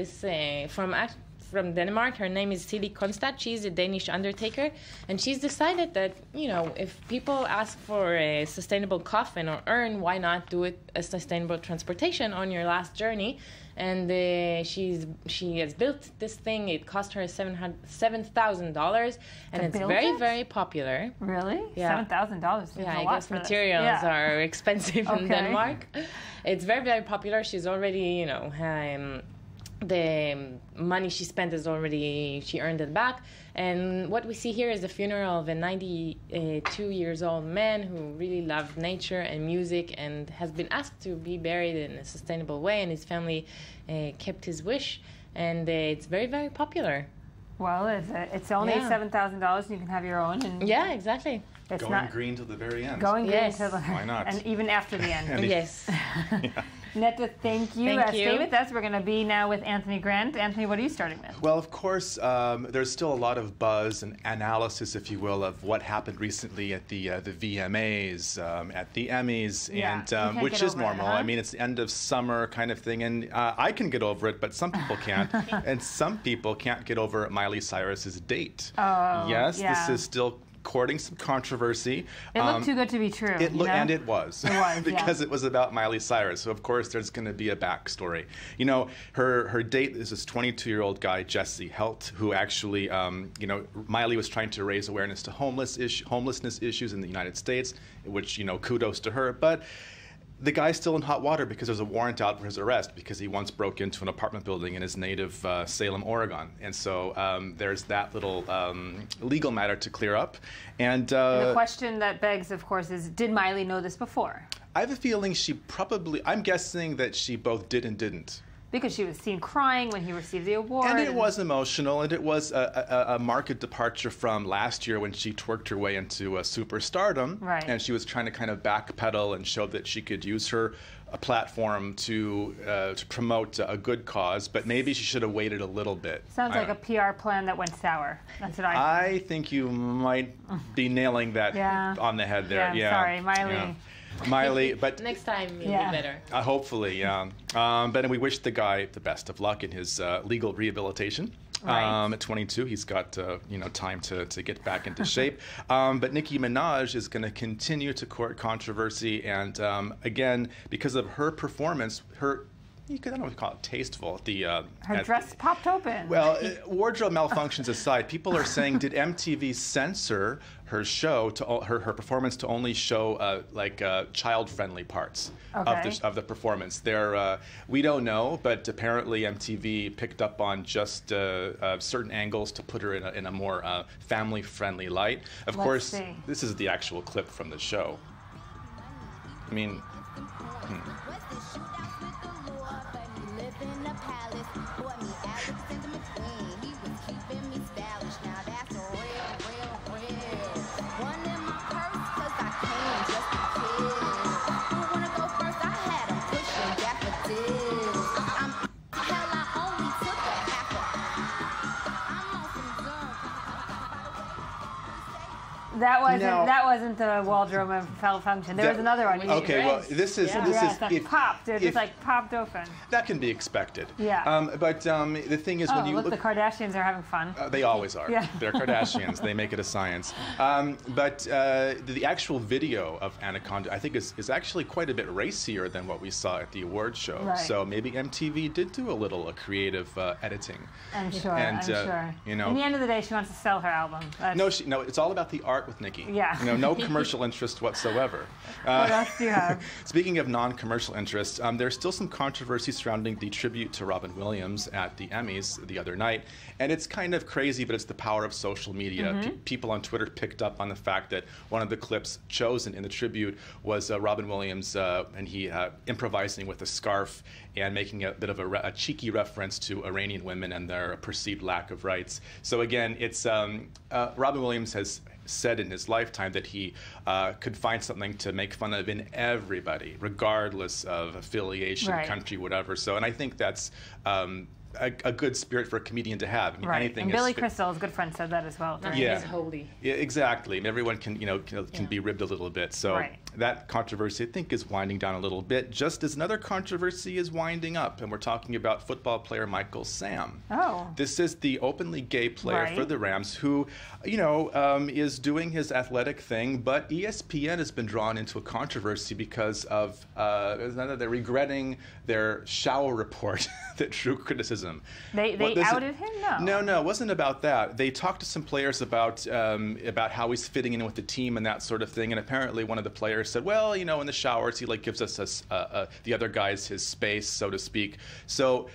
from Denmark. Her name is Tilly Konstad. She's a Danish undertaker, and she's decided that, if people ask for a sustainable coffin or urn, why not do it as sustainable transportation on your last journey? And she has built this thing. It cost her $7,000, and it's very, very popular. Really? Yeah. $7,000. Yeah, I guess materials are expensive in Denmark. It's very, very popular. She's already, the money she spent she earned it back. And what we see here is the funeral of a 92-year-old man who really loved nature and music and has been asked to be buried in a sustainable way, and his family kept his wish, and it's very, very popular. Well, it's only $7,000, and you can have your own. And yeah, exactly. It's going green to the very end. Going green to the Why not? And even after the end. Yes. Netta, thank you. Stay with us. We're going to be now with Anthony Grant. Anthony, what are you starting with? Well, of course, there's still a lot of buzz and analysis, if you will, of what happened recently at the VMAs, at the Emmys, and which is normal. I mean, it's the end of summer kind of thing, and I can get over it, but some people can't, and some people can't get over Miley Cyrus's date. Oh, yes, this is still courting some controversy. It looked too good to be true. And it was. Because it was about Miley Cyrus. So, of course, there's going to be a backstory. Her date is this 22-year-old guy, Jesse Helt, who actually, Miley was trying to raise awareness to homelessness issues in the United States, which, kudos to her. But the guy's still in hot water because there's a warrant out for his arrest because he once broke into an apartment building in his native Salem, Oregon. And so there's that little legal matter to clear up. And the question that begs, of course, is did Miley know this before? I have a feeling I'm guessing that she both did and didn't. Because she was seen crying when he received the award. And it was emotional, and it was a marked departure from last year when she twerked her way into superstardom. Right. And she was trying to kind of backpedal and show that she could use her platform to promote a good cause, but maybe she should have waited a little bit. Sounds like a PR plan that went sour. That's what I think. I think you might be nailing that on the head there. Yeah, sorry, Miley. Yeah. Miley, but next time you'll be better. Hopefully, yeah. But we wish the guy the best of luck in his legal rehabilitation. Right. At 22, he's got time to get back into shape. But Nicki Minaj is going to continue to court controversy, and again, because of her performance, I don't know what to call it, tasteful. Her dress popped open. Well, wardrobe malfunctions aside, people are saying, did MTV censor her show, her performance, to only show child-friendly parts of the performance? We don't know, but apparently MTV picked up on just certain angles to put her in a more family-friendly light. Of course, this is the actual clip from the show. I mean. That wasn't the Waldroma malfunction. There was another one. Okay, well, this is popped. It just like popped open. That can be expected. Yeah. But the thing is, when you look, the Kardashians are having fun. They always are. Yeah. They're Kardashians. They make it a science. But the actual video of Anaconda, I think, is actually quite a bit racier than what we saw at the award show. Right. So maybe MTV did do a little creative editing. I'm sure. I'm sure. You know, in the end of the day, she wants to sell her album. No, it's all about the art with Nikki. Yeah. No commercial interest whatsoever. What else do you have? Speaking of non-commercial interests, there's still some controversy surrounding the tribute to Robin Williams at the Emmys the other night. And it's kind of crazy, but it's the power of social media. People on Twitter picked up on the fact that one of the clips chosen in the tribute was Robin Williams, and he improvising with a scarf and making a bit of a cheeky reference to Iranian women and their perceived lack of rights. So again, it's Robin Williams has said in his lifetime that he could find something to make fun of in everybody, regardless of affiliation, country, whatever. So, and I think that's a good spirit for a comedian to have. I mean, anything and Billy Crystal, his good friend, said that as well. He's holy. Yeah, exactly. And everyone can be ribbed a little bit. So that controversy, I think, is winding down a little bit, just as another controversy is winding up. And we're talking about football player Michael Sam. Oh. This is the openly gay player for the Rams who, is doing his athletic thing, but ESPN has been drawn into a controversy because of they're regretting their shower report that drew criticism. They outed him? No, it wasn't about that. They talked to some players about how he's fitting in with the team and that sort of thing. And apparently one of the players said, well, in the showers, he gives us the other guys his space, so to speak. So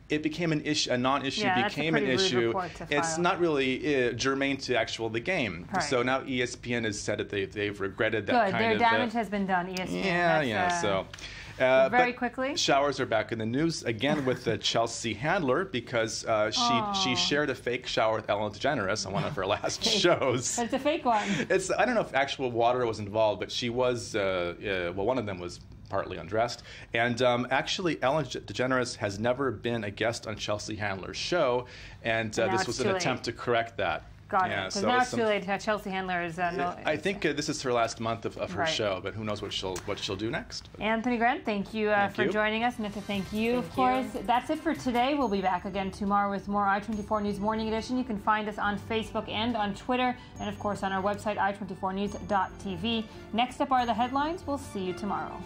it became an issue. A non-issue became an issue. It's not really germane to the game. Right. So now ESPN has said that they've regretted that kind of. Good. Their damage has been done. ESPN. Yeah. So. Very quickly. Showers are back in the news again with Chelsea Handler because she shared a fake shower with Ellen DeGeneres on one of her last shows. It's a fake one. I don't know if actual water was involved, but she was. One of them was partly undressed. And actually, Ellen DeGeneres has never been a guest on Chelsea Handler's show, and this was an attempt to correct that. Got it. Because now it's too late. Chelsea Handler is. I think this is her last month of her show, but who knows what she'll do next. Anthony Grant, thank you for joining us, and to thank you, of course. That's it for today. We'll be back again tomorrow with more I-24 News Morning Edition. You can find us on Facebook and on Twitter, and of course on our website i24news.tv. Next up are the headlines. We'll see you tomorrow.